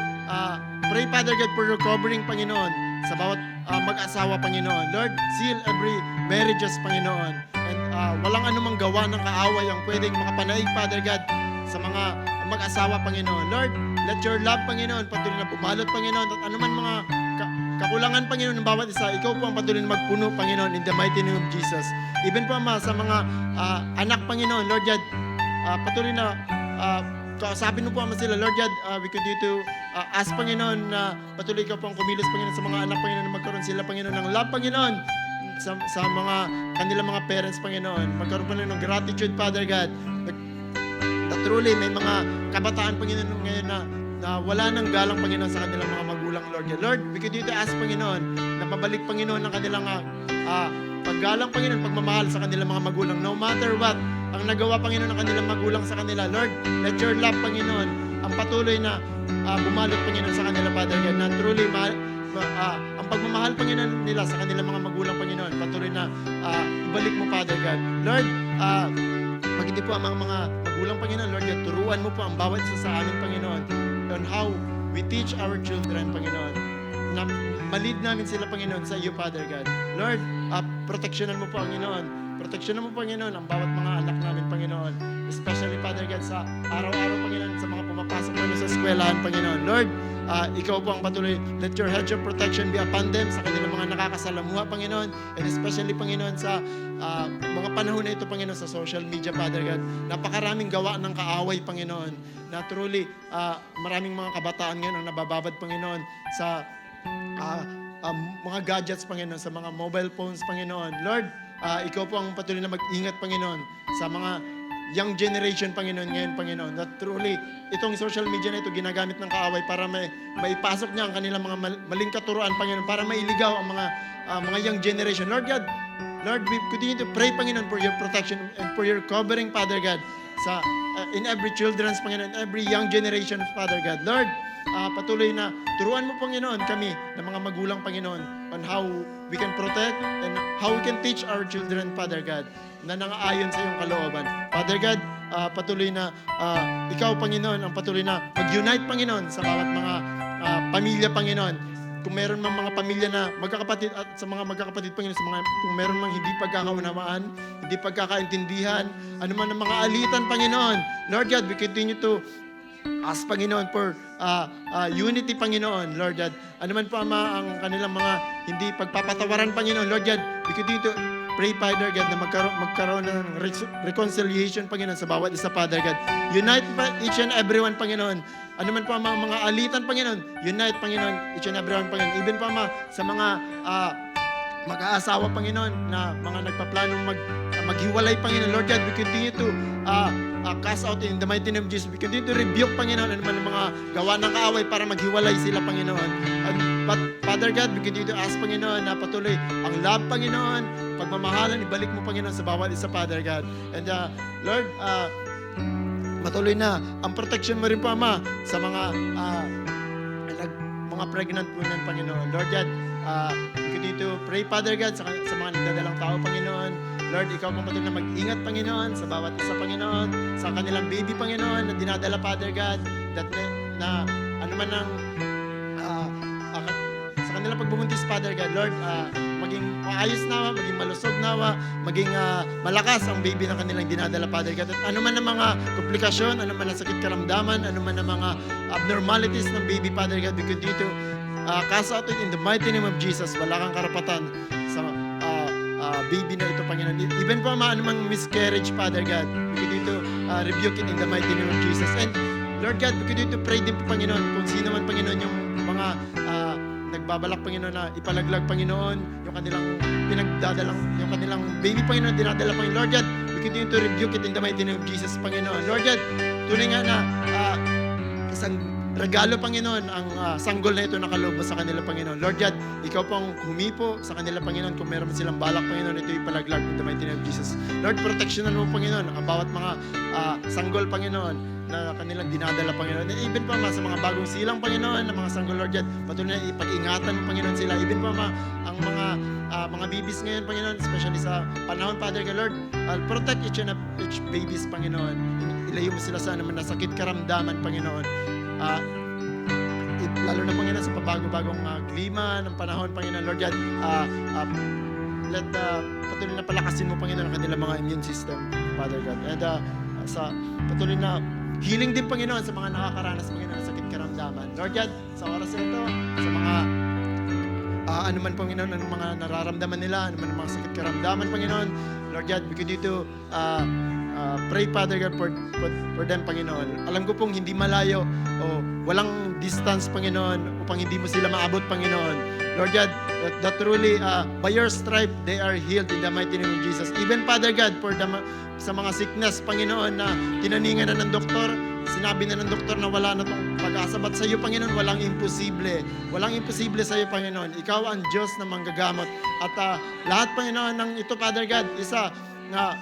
pray, Father God, for your covering, Panginoon, sa bawat mag-asawa, Panginoon. Lord, seal every marriages, Panginoon. And walang anumang gawa ng kaaway ang pwedeng makapanaig, Father God, sa mga mag-asawa, Panginoon. Lord, let your love, Panginoon, patuloy na bumalot, Panginoon, at anuman mga kakulangan, Panginoon, ng bawat isa, ikaw po ang patuloy na magpuno, Panginoon, in the mighty name of Jesus. Even po, Ama, sa mga anak, Panginoon, Lord God, patuloy na kausapin mo po, Ama, sila. Lord God, we continue to ask, Panginoon, na patuloy ka po ang kumilos, Panginoon, sa mga anak, Panginoon, na magkaroon sila, Panginoon, ng love, Panginoon, sa mga kanilang mga parents, Panginoon. Magkaroon, Panginoon, ng gratitude, Father God. Truly, may mga kabataan, Panginoon, ngayon na wala nang galang, Panginoon, sa kanilang mga magulang, Lord God. Lord, we continue to ask, Panginoon, na pabalik, Panginoon, ng kanilang paggalang, Panginoon, pagmamahal sa kanilang mga magulang. No matter what ang nagawa, Panginoon, ng kanilang magulang sa kanila, Lord, let your love, Panginoon, ang patuloy na bumalot, Panginoon, sa kanila, Father God, na truly ang pagmamahal, Panginoon, nila sa kanilang mga magulang, Panginoon, patuloy na ibalik mo, Father God. Lord, magindi po ang mga magulang, Panginoon, Lord God, turuan mo po ang bawat isa sa amin, Panginoon, on how we teach our children, Panginoon, na malid namin sila, Panginoon, sa iyo, Father God. Lord, proteksyonan mo po, Panginoon. Proteksyonan mo, Panginoon, ang bawat mga anak namin, Panginoon. Especially, Father God, sa araw-araw, Panginoon, sa mga pumapasok namin sa eskwelahan, Panginoon. Lord, ikaw po ang patuloy. Let your hedge of protection be upon them sa kanilang mga nakakasalamuha, Panginoon. And especially, Panginoon, sa mga panahon na ito, Panginoon, sa social media, Father God. Napakaraming gawa ng kaaway, Panginoon. Na truly, maraming mga kabataan ngayon ang nabababad, Panginoon, sa mga gadgets, Panginoon, sa mga mobile phones, Panginoon. Lord, ikaw po ang patuloy na mag-ingat, Panginoon, sa mga young generation, Panginoon, ngayon, Panginoon. That truly, itong social media na ito ginagamit ng kaaway para maipasok niya ang kanilang mga maling katuruan, Panginoon, para mailigaw ang mga young generation. Lord God, Lord, we continue to pray, Panginoon, for your protection and for your covering, Father God, sa in every children's, Panginoon, every young generation, Father God. Lord, patuloy na turuan mo, Panginoon, kami na mga magulang, Panginoon, on how we can protect and how we can teach our children, Father God, na nangaayon sa iyong kalooban. Father God, patuloy na ikaw, Panginoon, ang patuloy na mag-unite, Panginoon, sa bawat mga pamilya, Panginoon. Kung meron mang mga pamilya na magkakapatid at sa mga magkakapatid, Panginoon, kung meron mang hindi pagkakaunawaan, hindi pagkakaintindihan, ano man ang mga alitan, Panginoon. Lord God, we continue to ask, Panginoon, for unity, Panginoon, Lord God. Ano man po, Ama, ang kanilang mga hindi pagpapatawaran, Panginoon, Lord God, we continue to pray, Father God, na magkaroon ng reconciliation, Panginoon, sa bawat isa, Father God. Unite each and everyone, Panginoon. Ano man po ang mga alitan, Panginoon, unite, Panginoon, each and everyone, Panginoon. Even po, Ama, sa mga mag-aasawa, Panginoon, na mga nagpaplanong maghiwalay, Panginoon. Lord God, we continue to cast out in the mighty name of Jesus. We continue to rebuke, Panginoon, ano man ang mga gawa ng kaaway para maghiwalay sila, Panginoon. But Father God, we continue to ask, Panginoon, na patuloy ang love, Panginoon, pagmamahalan, ibalik mo, Panginoon, sa bawat isa, Father God. And Lord, patuloy na ang protection mo rin po, Ama, sa mga pregnant women, Panginoon. Lord God, we continue to pray, Father God, sa mga nagdadalang tao, Panginoon. Lord, ikaw po patuloy na mag-ingat, Panginoon, sa bawat isa, Panginoon, sa kanilang baby, Panginoon, na dinadala, Father God, that na ano man ang sa kanilang pagbubuntis, Father God, Lord, maging maayos nawa, maging malusog nawa, maging malakas ang baby na kanilang dinadala, Father God. At ano man ang mga komplikasyon, ano man ang sakit karamdaman, ano man ang mga abnormalities ng baby, Father God, we continue to cast out it in the mighty name of Jesus. Wala kang karapatan sa baby na ito, Panginoon. Even po, ano mang miscarriage, Father God, we we continue to rebuke it in the mighty name of Jesus. And Lord God, we continue to pray din po, Panginoon, kung sino man, Panginoon, yung mga nagbabalak, Panginoon, na ipalaglag, Panginoon, yung kanilang pinagdadalang, yung kanilang baby, Panginoon, dinadala, Panginoon. Lord God, we continue to rebuke it in the mighty name of Jesus, Panginoon. Lord God, tunay nga na isang regalo, Panginoon, ang sanggol na ito nakaloob mo sa kanila, Panginoon. Lord God, ikaw pong humipo sa kanila, Panginoon, kung meron silang balak, Panginoon, ito ipalaglag in the mighty name of Jesus. Lord, protectionan mo, Panginoon, ang bawat mga sanggol, Panginoon, na kanilang dinadala, Panginoon. And even pa sa mga bagong silang, Panginoon, na mga sanggol, Lord God, patuloy na ipag-ingatan mo, Panginoon, sila. Even pa ang mga babies ngayon, Panginoon, especially sa panahon, Father God, Lord, protect each babies, Panginoon. Ilayo mo sila sa naman na sakit karamdaman, Panginoon. Lalo na, Panginoon, sa pabago-bagong klima ng panahon, Panginoon, Lord God, patuloy na palakasin mo, Panginoon, ang kanilang mga immune system, Father God. And sa patuloy na healing din, Panginoon, sa mga nakakaranas, Panginoon, ng sakit karamdaman. Lord God, sa oras na ito, sa mga ano man, Panginoon, anong mga nararamdaman nila, ano man ang mga sakit karamdaman, Panginoon, Lord God, we continue to pray, Father God, for them, Panginoon. Alam ko pong hindi malayo o walang distance, Panginoon, upang hindi mo sila maabot, Panginoon. Lord God, that truly, by your stripe, they are healed in the mighty name of Jesus. Even, Father God, sa mga sickness, Panginoon, na tinaningan na ng doktor, sinabi na ng doktor na wala na itong pag-asa. But sa iyo, Panginoon, walang imposible. Walang imposible sa iyo, Panginoon. Ikaw ang Diyos na manggagamot. At lahat, Panginoon, ng ito, Father God, isa na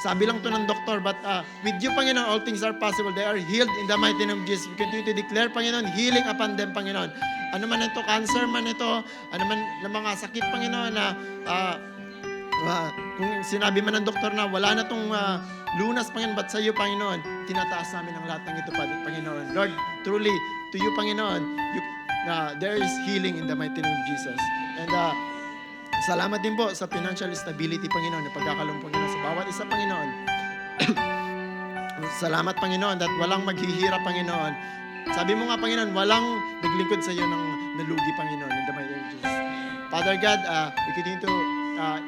sabi lang to ng doktor, but with you, Panginoon, all things are possible. They are healed in the mighty name of Jesus. We continue to declare, Panginoon, healing upon them, Panginoon. Ano man ito, cancer man ito, ano man ng mga sakit, Panginoon, na kung sinabi man ng doktor na wala na itong lunas, Panginoon, but sa iyo, Panginoon, tinataas namin ang lahat ng ito, Panginoon. Lord, truly, to you, Panginoon, there is healing in the mighty name of Jesus. And salamat din po sa financial stability, Panginoon, na pagkakalong, Panginoon, sa bawat isa, Panginoon. Salamat, Panginoon, that walang maghihirap, Panginoon. Sabi mo nga, Panginoon, walang naglingkod sa iyo ng nalugi, Panginoon, in the mighty name of Jesus. Father God, we continue to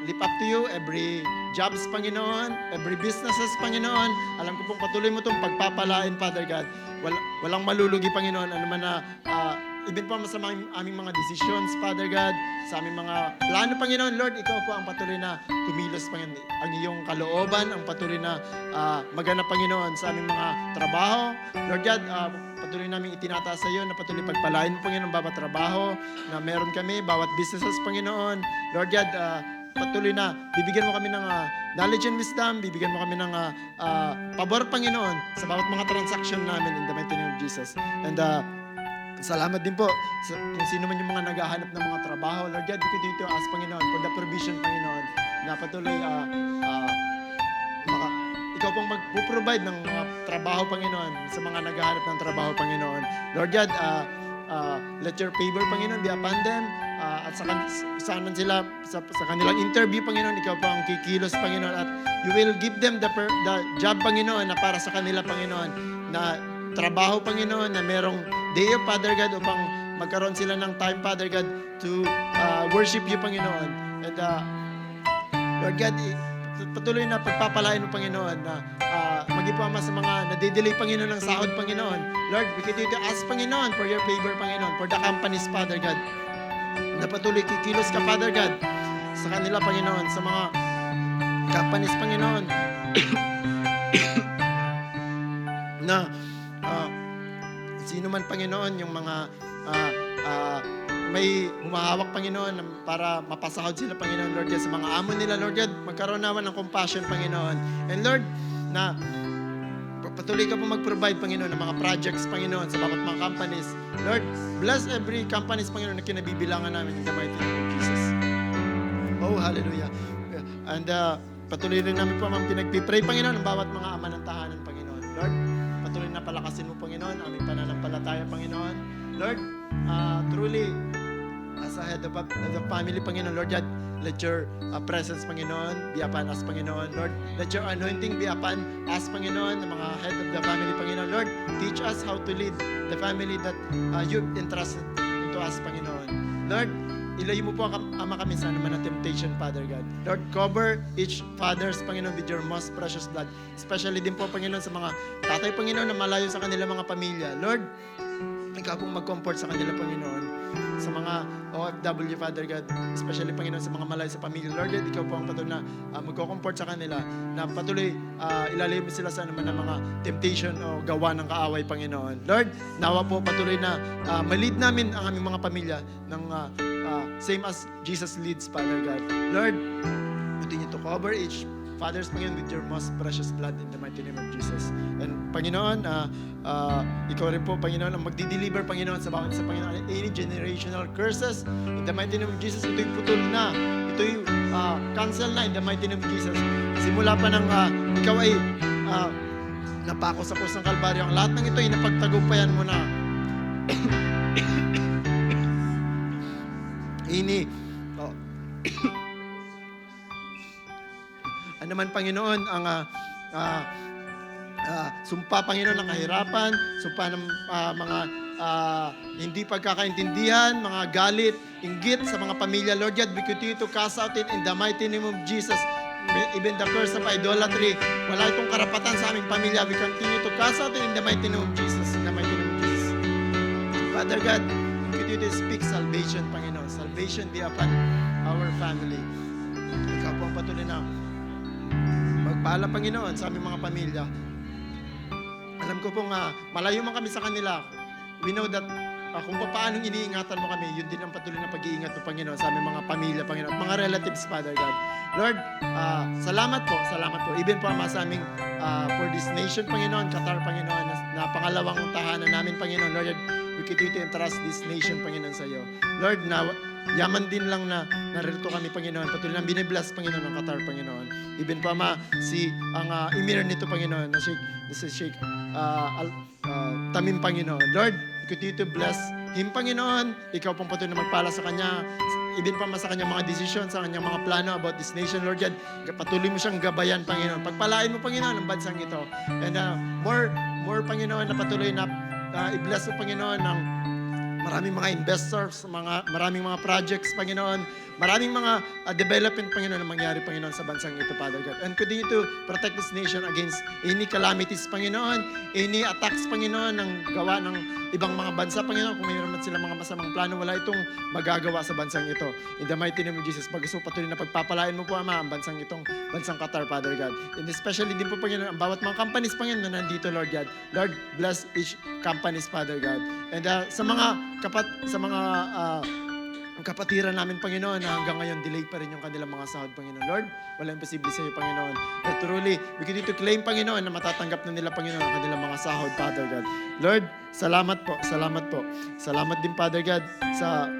lift up to you every jobs, Panginoon, every businesses, Panginoon. Alam ko pong patuloy mo itong pagpapalain, Father God. Walang malulugi, Panginoon. Ano man na even pa sa aming mga decisions, Father God, sa aming mga plano, Panginoon, Lord, ikaw po ang patuloy na kumilos, Panginoon. Ang iyong kalooban, ang patuloy na maganap, Panginoon, sa aming mga trabaho. Lord God, patuloy namin itinataas sa iyo na patuloy pagpalain mo, Panginoon, bawat trabaho na meron kami, bawat businesses, Panginoon. Lord God, patuloy na bibigyan mo kami ng knowledge and wisdom, bibigyan mo kami ng pabor, Panginoon, sa bawat mga transaction namin in the mighty name of Jesus. And salamat din po sa kung sino man yung mga naghahanap ng mga trabaho. Lord God, we continue to ask, Panginoon, for the provision, Panginoon, na patuloy ikaw pong mag-provide ng mga trabaho, Panginoon, sa mga naghahanap ng trabaho, Panginoon. Lord God, let your favor, Panginoon, be upon them. At saan man sila sa kanilang interview, Panginoon, ikaw po ang kikilos, Panginoon, at you will give them the job, Panginoon, na para sa kanila, Panginoon, na trabaho, Panginoon, na merong day of Father God upang magkaroon sila ng time, Father God, to worship you, Panginoon. And Lord God, patuloy na pagpapalain mo, Panginoon, na mag-ipama sa mga nadidelay, Panginoon, ng sahod, Panginoon. Lord, we continue to ask, Panginoon, for your favor, Panginoon, for the companies, Father God, na patuloy kikilos ka, Father God, sa kanila, Panginoon, sa mga companies, Panginoon, na sino man, Panginoon, yung mga may humahawak, Panginoon, para mapasahod sila, Panginoon, Lord God, sa mga amo nila, Lord God, magkaroon naman ng compassion, Panginoon. And Lord, na patuloy ka po mag-provide, Panginoon, ng mga projects, Panginoon, sa bawat mga companies. Lord, bless every companies, Panginoon, na kinabibilangan namin in the mighty name of Jesus. Oh, hallelujah. And patuloy rin namin po mga pinagpipray, Panginoon, ng bawat mga ama ng tahanan, Panginoon. Lord, patuloy na palakasin mo, Panginoon, aming pananampalataya, Panginoon. Lord, truly, as a head of the family, Panginoon, Lord God, let your presence, Panginoon, be upon us, Panginoon. Lord, let your anointing be upon us, Panginoon, the mga head of the family, Panginoon. Lord, teach us how to lead the family that you've entrusted into us, Panginoon. Lord, ilayo mo po, Ama kami, sa naman ng temptation, Father God. Lord, cover each fathers, Panginoon, with your most precious blood. Especially din po, Panginoon, sa mga tatay, Panginoon, na malayo sa kanila mga pamilya. Lord, ikaw pong mag-comfort sa kanila, Panginoon. Sa mga OFW, Father God, especially, Panginoon, sa mga malayo sa pamilya. Lord, ikaw po ang patuloy na mag-comfort sa kanila, na patuloy ilalim mo sila sa naman ng mga temptation o gawa ng kaaway, Panginoon. Lord, nawa po patuloy na malid namin ang aming mga pamilya ng same as Jesus leads, Father God. Lord, continue to cover each fathers, Panginoon, with your most precious blood in the mighty name of Jesus. And Panginoon, ikaw rin po, Panginoon, ang magdi-deliver, Panginoon, sa bawat isa, Panginoon, any generational curses. In the mighty name of Jesus, ito'y putol na. Ito'y cancel na in the mighty name of Jesus. Simula pa ng ikaw ay napako sa krus ng Kalbaryo. Ang lahat ng ito ay napagtagumpayan mo na. Ano man, Panginoon, ang sumpa, Panginoon, ng kahirapan, sumpa ng mga hindi pagkakaintindihan, mga galit, inggit sa mga pamilya. Lord God, we continue to cast out it in the mighty name of Jesus. Even the curse of idolatry, wala itong karapatan sa aming pamilya. We continue to cast out it in the mighty name of Jesus. In the mighty name of Jesus. Father God, we continue to speak salvation, Panginoon. Salvation be upon our family. Ikaw po ang patuloy na magpaalam, Panginoon, sa aming mga pamilya. Alam ko pong malayo man kami sa kanila. We know that kung paano iniingatan mo kami, yun din ang patuloy na pag-iingat mo, Panginoon, sa aming mga pamilya, Panginoon, at mga relatives, Father God. Lord, salamat po. Even po sa aming for this nation, Panginoon, Qatar, Panginoon, na pangalawang tahanan namin, Panginoon. Lord, we continue to entrust this nation, Panginoon, sa iyo. Lord, yaman din lang na narito kami, Panginoon. Patuloy na binibless, Panginoon, ng Qatar, Panginoon. Even pa ang emir nito, Panginoon, na Sheikh Tamim, Panginoon. Lord, continue to bless him, Panginoon. Ikaw pong patuloy na magpala sa kanya. Even pa sa kanyang mga desisyon, sa kanyang mga plano about this nation, Lord God. Patuloy mo siyang gabayan, Panginoon. Pagpalain mo, Panginoon, ang bansang ito. And more, Panginoon, na patuloy na i-bless mo, Panginoon, ng maraming mga investors, maraming mga projects, Panginoon, maraming mga development, Panginoon, na mangyari, Panginoon, sa bansang ito, Father God. And continue to protect this nation against any calamities, Panginoon, any attacks, Panginoon, ng gawa ng ibang mga bansa, Panginoon. Kung mayroon man sila mga masamang plano, wala itong magagawa sa bansang ito. In the mighty name of Jesus, pag-iso patuloy na pagpapalain mo po, Ama, ang bansang Qatar, Father God. And especially din po, Panginoon, ang bawat mga companies, Panginoon, na nandito, Lord God. Lord, bless each companies, Father God. And sa mga kapatiran namin, Panginoon, na hanggang ngayon delay pa rin yung kanilang mga sahod, Panginoon. Lord, wala imposible sa iyo, Panginoon. But truly, we continue to claim, Panginoon, na matatanggap na nila, Panginoon, ang kanilang mga sahod, Father God. Lord, salamat po. Salamat din, Father God, sa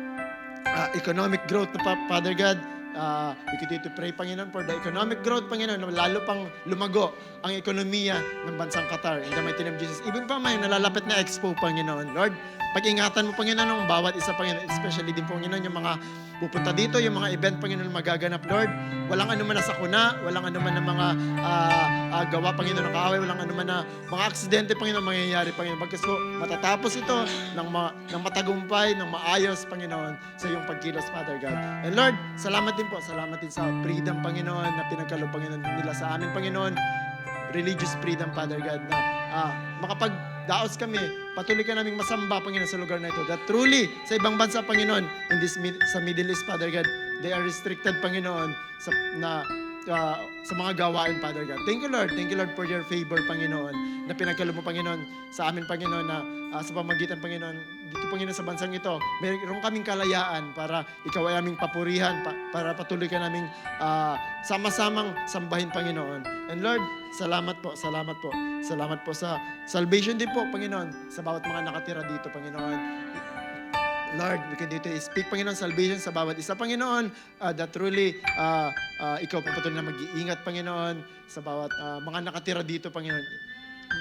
economic growth na Father God. We continue to pray, Panginoon, for the economic growth, Panginoon, na lalo pang lumago ang ekonomiya ng bansang Qatar. In the mighty name of Jesus. Even pa may nalalapit na expo, Panginoon. Lord, pag-ingatan mo, Panginoon, ang bawat isa, Panginoon, especially din, Panginoon, yung mga pupunta dito, yung mga event, Panginoon, magaganap, Lord. Walang anuman na sakuna, walang anuman na mga gawa, Panginoon, ng kaaway, walang anuman na mga aksidente, Panginoon, mangyayari, Panginoon. Bagkas po, matatapos ito ng matagumpay, ng maayos, Panginoon, sa iyong pagkilos, Father God. And Lord, salamat din sa freedom, Panginoon, na pinagkaloob, Panginoon, nila sa amin, Panginoon. Religious freedom, Father God, na makapagdaos kami, patuloy ka naming masamba, Panginoon, sa lugar na ito. That truly, sa ibang bansa, Panginoon, sa Middle East, Father God, they are restricted, Panginoon, sa mga gawain, Father God. Thank you, Lord, for your favor, Panginoon, na pinagkaloob mo, Panginoon, sa amin, Panginoon, na sa pamagitan, Panginoon, dito, Panginoon, sa bansang ito, mayroon kaming kalayaan para ikaw ay aming papurihan, para patuloy ka naming sama-samang sambahin, Panginoon. And Lord, salamat po sa salvation din po, Panginoon, sa bawat mga nakatira dito, Panginoon. Lord, we continue to speak, Panginoon, salvation sa bawat isa, Panginoon, that truly, ikaw po patuloy na mag-iingat, Panginoon, sa bawat mga nakatira dito, Panginoon.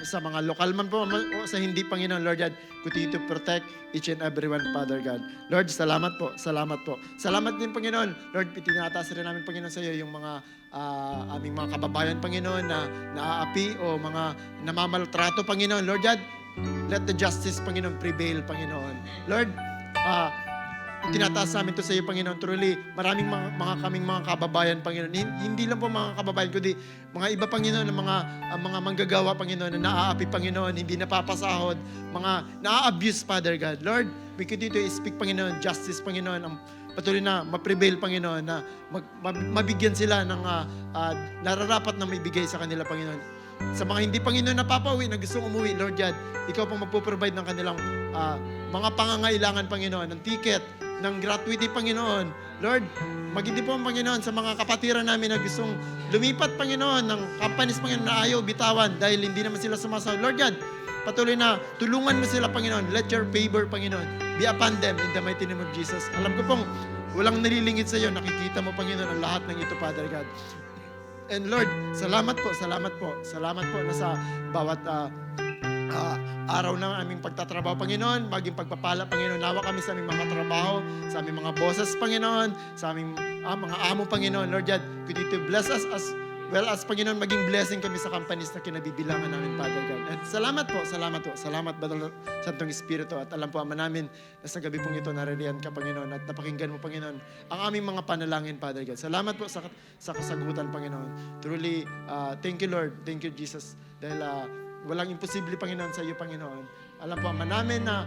Sa mga lokal man po o sa hindi, Panginoon, Lord God, continue to protect each and everyone, Father God. Lord, salamat po. Salamat din, Panginoon. Lord, tinataas rin namin, Panginoon, sa iyo yung mga aming mga kababayan, Panginoon, na naaapi o mga namamaltrato, Panginoon. Lord God, let the justice, Panginoon, prevail, Panginoon. Lord, tinataas namin to sa iyo, Panginoon. Truly, maraming kaming mga kababayan, Panginoon. Hindi lang po mga kababayan, kundi mga iba, Panginoon, mga manggagawa, Panginoon, na naaapi, Panginoon, hindi napapasahod, mga naa-abuse, Father God. Lord, we continue to speak, Panginoon, justice, Panginoon, ang patuloy na ma-prevail, Panginoon, na mabigyan sila ng nararapat na maibigay sa kanila, Panginoon. Sa mga hindi, Panginoon, napapauwi, na gustong umuwi, Lord God, ikaw pong magpo-provide ng kanilang mga pangangailangan, Panginoon, ng ticket, ng gratuity, Panginoon. Lord, magindi po, Panginoon, sa mga kapatiran namin na gustong lumipat, Panginoon, ng companies, Panginoon, na ayaw bitawan dahil hindi naman sila sumasahod. Lord God, patuloy na tulungan mo sila, Panginoon. Let your favor, Panginoon, be upon them in the mighty name of Jesus. Alam ko pong walang nalilingid sa iyo. Nakikita mo, Panginoon, ang lahat ng ito, Father God. And Lord, salamat po na sa bawat araw ng aming pagtatrabaho, Panginoon, maging pagpapala, Panginoon, nawa kami sa aming mga trabaho, sa aming mga bosses, Panginoon, sa aming mga amo, Panginoon. Lord God, could you to bless us as well as, Panginoon, maging blessing kami sa companies na kinabibilangan namin, Father God. At salamat po. Salamat, Badal Santong Espiritu. At alam po, Ama namin, na sa gabi pong ito, naririyan ka, Panginoon, at napakinggan mo, Panginoon, ang aming mga panalangin, Father God. Salamat po sa kasagutan, Panginoon. Truly, thank you, Lord. Thank you, Jesus. Dahil walang imposible, Panginoon, sa iyo, Panginoon. Alam po, Ama namin na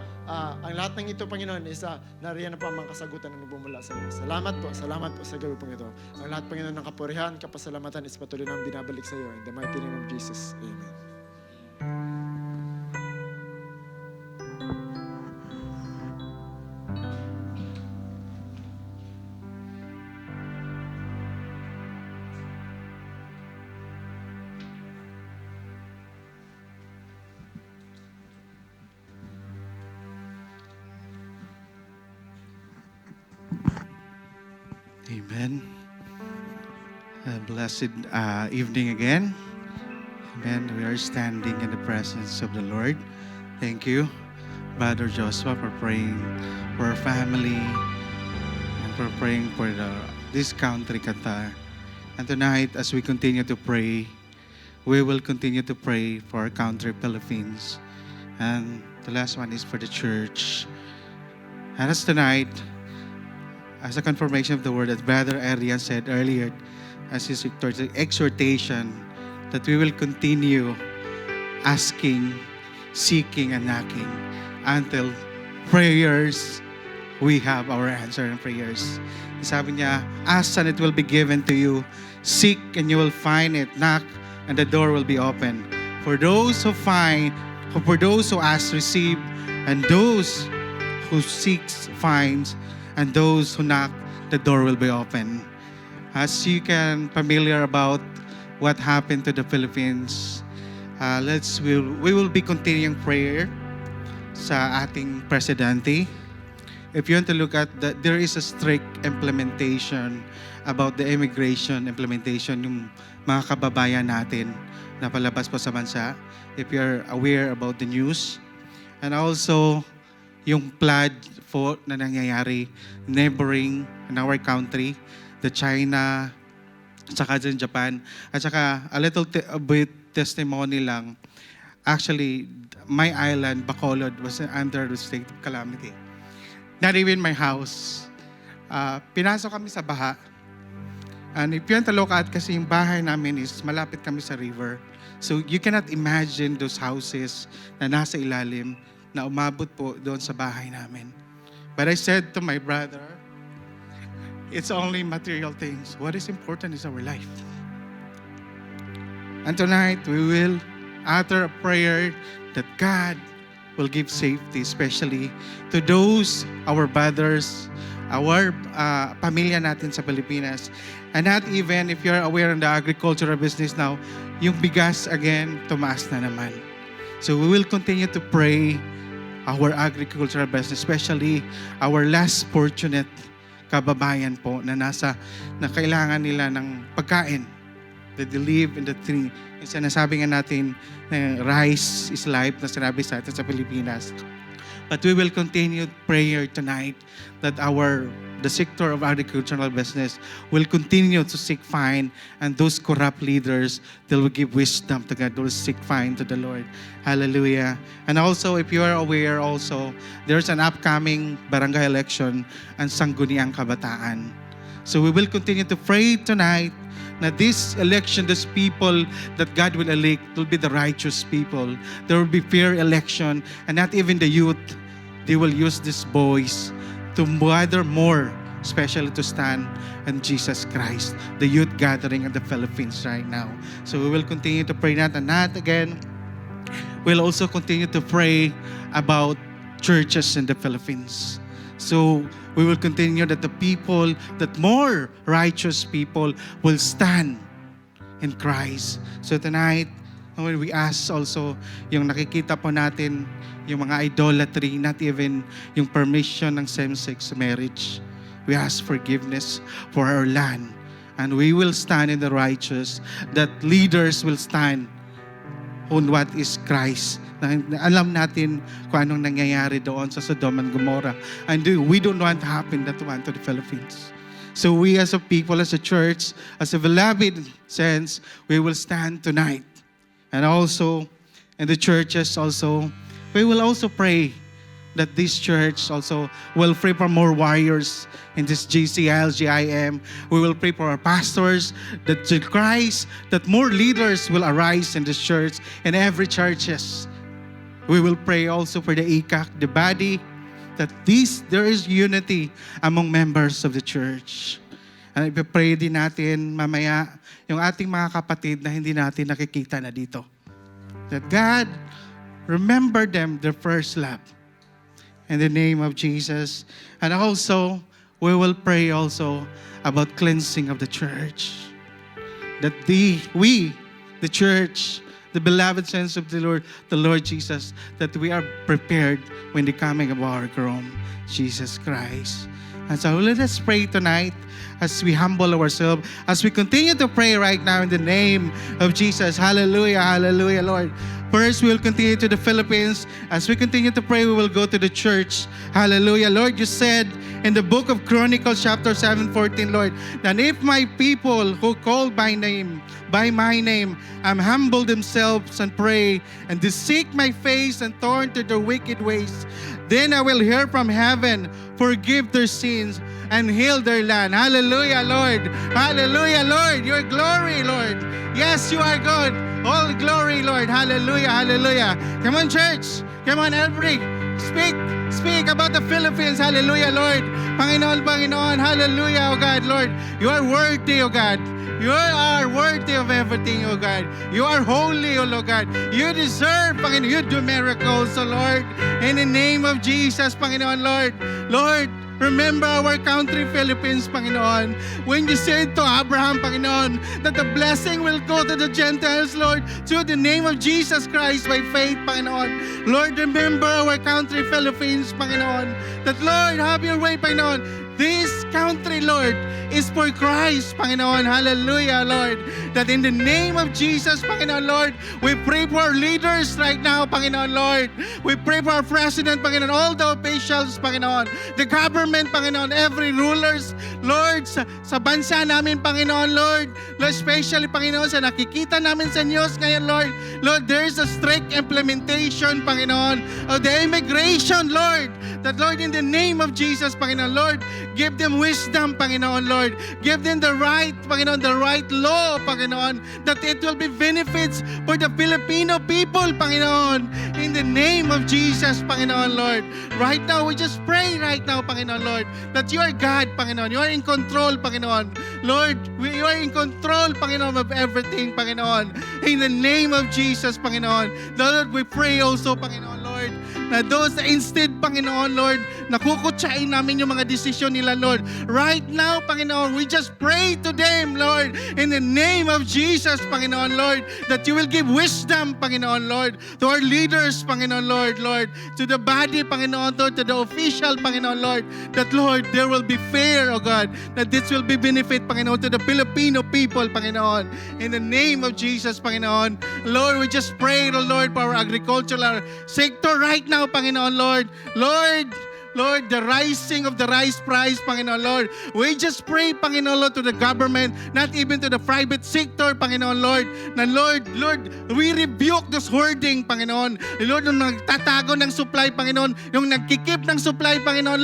ang lahat ng ito, Panginoon, is nariyan na po ang mga kasagutan na nagbumula sa iyo. Salamat po sa gabi pong ito. Ang lahat, Panginoon, ng kapurihan, kapasalamatan is patuloy na binabalik sa iyo. In the mighty name of Jesus. Amen. Amen. A blessed evening again. Amen. We are standing in the presence of the Lord. Thank you, Brother Joshua, for praying for our family and for praying for this country, Qatar. And tonight, as we continue to pray, we will continue to pray for our country, Philippines. And the last one is for the church. And as tonight, as a confirmation of the word that Brother Arian said earlier, as his exhortation, that we will continue asking, seeking, and knocking until prayers, we have our answer in prayers. Sabi niya, ask and it will be given to you. Seek and you will find it. Knock and the door will be open. For those who find, for those who ask, receive, and those who seeks, finds, and those who knock, the door will be open. As you can familiar about what happened to the Philippines, we will be continuing prayer sa ating presidente. If you want to look at that, there is a strict implementation about the immigration implementation yung mga kababayan natin na palabas po sa bansa. If you're aware about the news, and also yung flood po na nangyayari neighboring in our country, the China, saka din Japan, at saka a little bit testimony lang. Actually, my island, Bacolod, was under the state of calamity. Not even my house. Pinasok kami sa baha. And if you want to look at, kasi yung bahay namin is malapit kami sa river. So you cannot imagine those houses na nasa ilalim na umabot po doon sa bahay namin. But I said to my brother, it's only material things. What is important is our life. And tonight, we will utter a prayer that God will give safety, especially to those, our brothers, our pamilya natin sa Pilipinas. And not even, if you're aware in the agricultural business now, yung bigas again, tumaas na naman. So we will continue to pray our agricultural business, especially our less fortunate kababayan po na kailangan nila ng pagkain. That they live in the tree. Yung sinasabi nga natin na rice is life na sinabi sa atin sa Pilipinas. But we will continue prayer tonight that our the sector of agricultural business will continue to seek fine, and those corrupt leaders, they will give wisdom to God, they will seek fine to the Lord. Hallelujah. And also, if you are aware also, there's an upcoming barangay election and Sangguniang Kabataan. So we will continue to pray tonight that this election, these people that God will elect will be the righteous people. There will be fair election, and not even the youth. They will use this voice to gather more, especially to stand in Jesus Christ, the youth gathering in the Philippines right now. So we will continue to pray that, and that again, we'll also continue to pray about churches in the Philippines. So we will continue that the people, that more righteous people will stand in Christ. So tonight, when we ask also, yung nakikita po natin, yung mga idolatry, not even yung permission ng same-sex marriage. We ask forgiveness for our land. And we will stand in the righteous, that leaders will stand on what is Christ. Alam natin kung anong nangyayari doon sa Sodom and Gomorrah. And we don't want to happen that one to the Philippines. So we as a people, as a church, as a beloved sense, we will stand tonight. And also, in the churches also, we will also pray that this church also will pray for more warriors in this GCL, GIM. We will pray for our pastors, that to Christ, that more leaders will arise in this church and every churches. We will pray also for the ICAC, the body, that there is unity among members of the church. And ipipray din natin mamaya yung ating mga kapatid na hindi natin nakikita na dito. That God, remember them, their first love. In the name of Jesus. And also, we will pray also about cleansing of the church. That we, the church, the beloved saints of the Lord Jesus, that we are prepared when the coming of our groom, Jesus Christ. And so let us pray tonight as we humble ourselves, as we continue to pray right now in the name of Jesus. Hallelujah, hallelujah, Lord. First, we will continue to the Philippines. As we continue to pray, we will go to the church. Hallelujah. Lord, you said in the book of Chronicles, chapter 7:14, Lord, that if my people who call by my name, humble themselves and pray, and they seek my face and turn to their wicked ways, then I will hear from heaven, forgive their sins, and heal their land. Hallelujah, Lord. Hallelujah, Lord. Your glory, Lord. Yes, you are good. All glory, Lord. Hallelujah, hallelujah. Come on, church. Come on, every. Speak about the Philippines. Hallelujah, Lord. Panginoon, Panginoon. Hallelujah, oh God, Lord. You are worthy, oh God. You are worthy of everything, oh God. You are holy, oh Lord God. You deserve, Panginoon. You do miracles, oh Lord. In the name of Jesus, Panginoon, Lord. Lord, remember our country, Philippines, Panginoon. When you said to Abraham, Panginoon, that the blessing will go to the Gentiles, Lord, through the name of Jesus Christ by faith, Panginoon. Lord, remember our country, Philippines, Panginoon. That, Lord, have your way, Panginoon. This country, Lord, is for Christ, Panginoon. Hallelujah, Lord. That in the name of Jesus, Panginoon, Lord, we pray for our leaders right now, Panginoon, Lord. We pray for our president, Panginoon, all the officials, Panginoon, the government, Panginoon, every rulers, Lord, sa bansa namin, Panginoon, Lord, especially, Panginoon, sa nakikita namin sa news ngayon, Lord. Lord, there is a strict implementation, Panginoon, of the immigration, Lord. That, Lord, in the name of Jesus, Panginoon, Lord, give them wisdom, Panginoon, Lord. Give them the right, Panginoon, the right law, Panginoon, that it will be benefits for the Filipino people, Panginoon. In the name of Jesus, Panginoon, Lord. Right now, we just pray right now, Panginoon, Lord, that you are God, Panginoon. You are in control, Panginoon. Lord, you are in control, Panginoon, of everything, Panginoon. In the name of Jesus, Panginoon. Lord, we pray also, Panginoon, Lord, na those na instead, Panginoon, Lord, nakukutsain namin yung mga desisyon nila, Lord. Right now, Panginoon, we just pray to them, Lord, in the name of Jesus, Panginoon, Lord, that you will give wisdom, Panginoon, Lord, to our leaders, Panginoon, Lord, to the body, Panginoon, to the official, Panginoon, Lord, that, Lord, there will be fair, oh God, that this will be benefit, Panginoon, to the Filipino people, Panginoon, in the name of Jesus, Panginoon. Lord, we just pray, oh Lord, for our agricultural sector right now, Panginoon, Lord. Lord, Lord, the rising of the rice price, Panginoon Lord. We just pray, Panginoon Lord, to the government, not even to the private sector, Panginoon Lord, na Lord, we rebuke this hoarding, Panginoon. Lord, yung nagtatago ng supply, Panginoon, yung nagkikip ng supply, Panginoon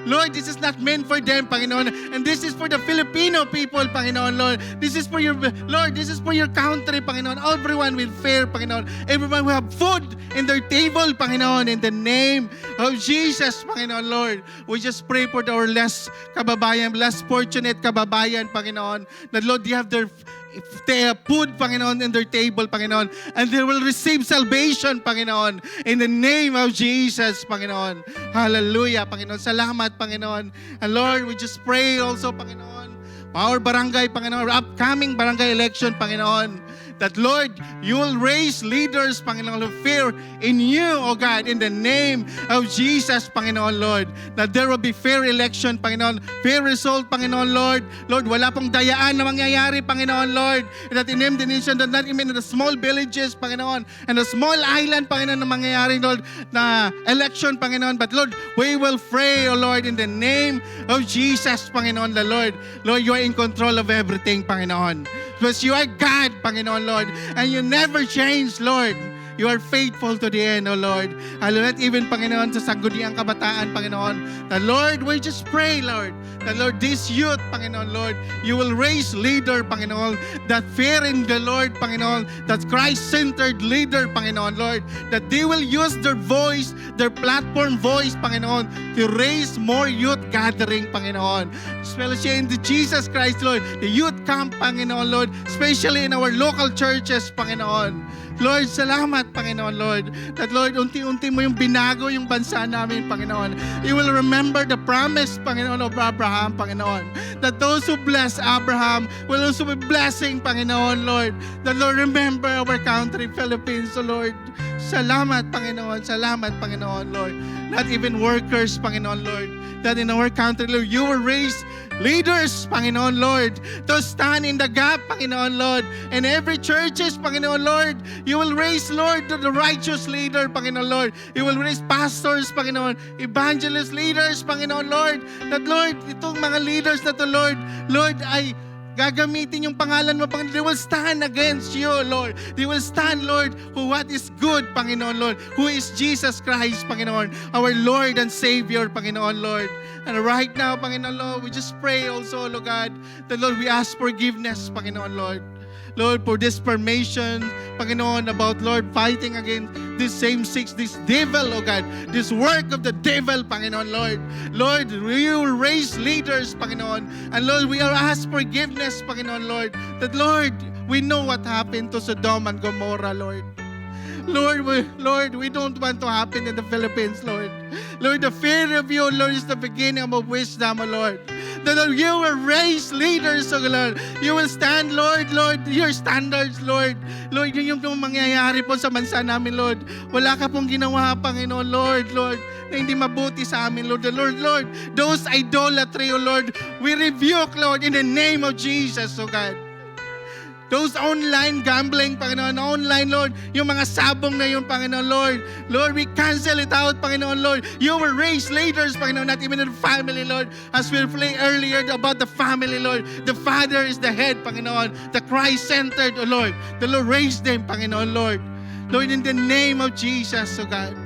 Lord, this is not meant for them, Panginoon, and this is for the Filipino people, Panginoon Lord. This is for your, Lord, this is for your country, Panginoon. Everyone will fare, Panginoon. Everyone will have food in their table, Panginoon, in the name of Jesus, Panginoon Lord. We just pray for our less kababayan, less fortunate kababayan, Panginoon, that Lord, they have their food, Panginoon, in their table, Panginoon, and they will receive salvation, Panginoon, in the name of Jesus, Panginoon. Hallelujah, Panginoon. Salamat, Panginoon. And Lord, we just pray also, Panginoon, our barangay, Panginoon, our upcoming barangay election, Panginoon, that Lord, you will raise leaders, Panginoon, of fear in you, O God, in the name of Jesus, Panginoon, Lord, that there will be fair election, Panginoon, fair result, Panginoon, Lord. Lord, wala pong dayaan na mangyayari, Panginoon, Lord, that in the nation, that not even in the small villages, Panginoon, and the small island, Panginoon, na mangyayari, Lord, na election, Panginoon, but Lord, we will pray, O Lord, in the name of Jesus, Panginoon, the Lord, you are in control of everything, Panginoon. Because you are God, Panginoon, Lord, and you never change, Lord. You are faithful to the end, O Lord. Hallelujah. Even, Panginoon, sa sangguniang kabataan, Panginoon, that Lord, we just pray, Lord, that Lord, this youth, Panginoon, Lord, you will raise leader, Panginoon, that fear in the Lord, Panginoon, that Christ-centered leader, Panginoon, Lord, that they will use their voice, their platform voice, Panginoon, to raise more youth gathering, Panginoon. Especially in the Jesus Christ, Lord, the youth camp, Panginoon, Lord, especially in our local churches, Panginoon. Lord, salamat, Panginoon, Lord, that Lord, unti-unti mo yung binago yung bansa namin, Panginoon. You will remember the promise, Panginoon, of Abraham, Panginoon, that those who bless Abraham will also be blessing, Panginoon, Lord. That Lord, remember our country, Philippines, O Lord. Salamat, Panginoon. Salamat, Panginoon, Lord. Not even workers, Panginoon, Lord, that in our country, Lord, you will raise leaders, Panginoon, Lord, to stand in the gap, Panginoon, Lord. In every churches, Panginoon, Lord, you will raise, Lord, the righteous leader, Panginoon, Lord. You will raise pastors, Panginoon, evangelist leaders, Panginoon, Lord. That, Lord, itong mga leaders na to, Lord, ay gagamitin yung pangalan mo, Panginoon. They will stand against you, Lord. They will stand, Lord, who what is good, Panginoon, Lord, who is Jesus Christ, Panginoon, our Lord and Savior, Panginoon, Lord. And right now, Panginoon, Lord, we just pray also, Lord God, that, Lord, we ask forgiveness, Panginoon, Lord. Lord, for this permission, Panginoon, about, Lord, fighting against this same-sex, this devil, oh God, this work of the devil, Panginoon, Lord. Lord, we will raise leaders, Panginoon. And Lord, we are asked forgiveness, Panginoon, Lord, that, Lord, we know what happened to Sodom and Gomorrah, Lord. Lord, we don't want to happen in the Philippines, Lord. Lord, the fear of you, Lord, is the beginning of wisdom, O Lord. That you will raise leaders, O Lord. You will stand, Lord, your standards, Lord. Lord, yun yung mangyayari po sa bansa namin, Lord. Wala ka pong ginawa, Panginoon, Lord, na hindi mabuti sa amin, Lord. Lord, those idolatry, O Lord, we rebuke, Lord, in the name of Jesus, O God. Those online gambling, Panginoon, online, Lord, yung mga sabong na yun, Panginoon, Lord. Lord, we cancel it out, Panginoon, Lord. You will raise leaders, Panginoon, not even in the family, Lord. As we played earlier about the family, Lord. The Father is the head, Panginoon. The Christ-centered, oh Lord. The Lord raised them, Panginoon, Lord. Lord, in the name of Jesus, oh God.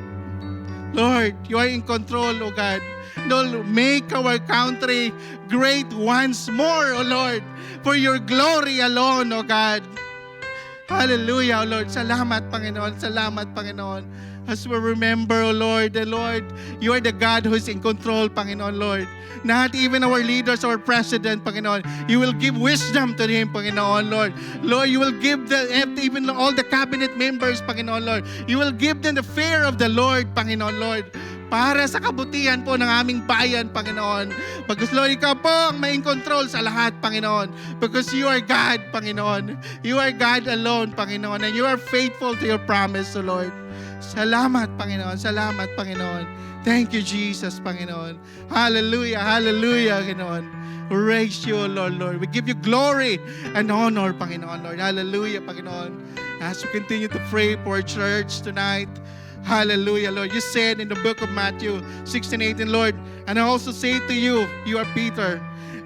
Lord, you are in control, oh God. Lord, make our country great once more, oh Lord, for your glory alone, oh God. Hallelujah, oh Lord. Salamat, Panginoon. Salamat, Panginoon. As we remember, oh Lord, the Lord, you are the God who is in control, Panginoon, Lord. Not even our leaders, our president, Panginoon. You will give wisdom to him, Panginoon, Lord. Lord, you will give even all the cabinet members, Panginoon, Lord. You will give them the fear of the Lord, Panginoon, Lord. Para sa kabutihan po ng aming bayan, Panginoon. Because, Lord, ikaw po ang may control sa lahat, Panginoon. Because you are God, Panginoon. You are God alone, Panginoon. And you are faithful to your promise, O Lord. Salamat, Panginoon. Salamat, Panginoon. Thank you, Jesus, Panginoon. Hallelujah, hallelujah, Panginoon. We raise you, O Lord. We give you glory and honor, Panginoon, Lord. Hallelujah, Panginoon. As we continue to pray for our church tonight, Hallelujah, Lord. You said in the book of Matthew 16:18, Lord, and I also say to you, you are Peter,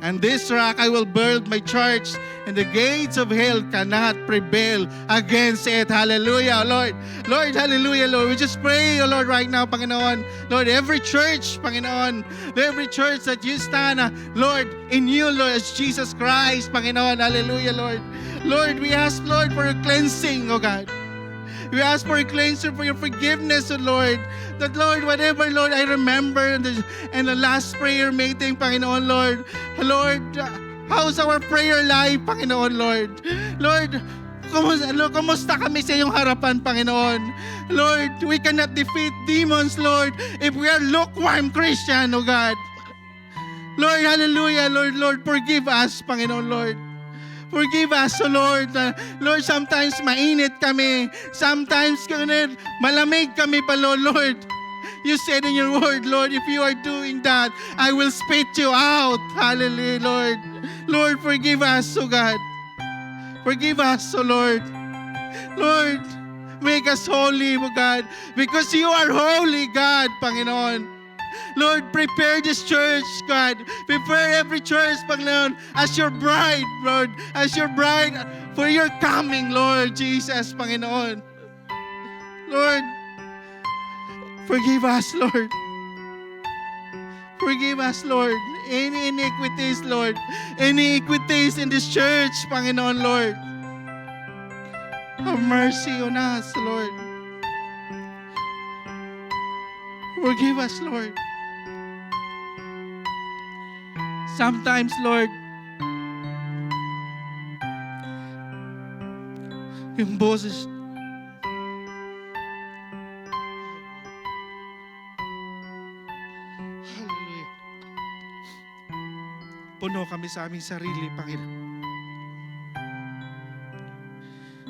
and this rock I will build my church, and the gates of hell cannot prevail against it. Hallelujah, Lord. Lord, hallelujah, Lord. We just pray, oh Lord, right now, Panginoon. Lord, every church, Panginoon, every church that you stand, Lord, in you, Lord, as Jesus Christ, Panginoon. Hallelujah, Lord. Lord, we ask, Lord, for your cleansing, oh God. We ask for your cleansing, for your forgiveness, O Lord. That, Lord, whatever, Lord, I remember in the last prayer meeting, Panginoon, Lord. Lord, how's our prayer life, Panginoon, Lord? Lord, kumusta kami sa iyong harapan, Panginoon? Lord, we cannot defeat demons, Lord, if we are lukewarm Christian, O God. Lord, hallelujah, Lord, Lord, forgive us, Panginoon, Lord. Forgive us, O Lord. Lord, sometimes mainit kami. Sometimes malamig kami pa, Lord. You said in your word, Lord, if you are doing that, I will spit you out. Hallelujah, Lord. Lord, forgive us, O God. Forgive us, O Lord. Lord, make us holy, O God, because you are holy, God, Panginoon. Lord, prepare this church, God. Prepare every church, Panginoon, as your bride, Lord. As your bride for your coming, Lord Jesus, Panginoon. Lord, forgive us, Lord. Forgive us, Lord. Any iniquities, Lord. Any iniquities in this church, Panginoon, Lord. Have mercy on us, Lord. Forgive us, Lord. Sometimes, Lord, yung boses, hallelujah, puno kami sa aming sarili, Panginoon.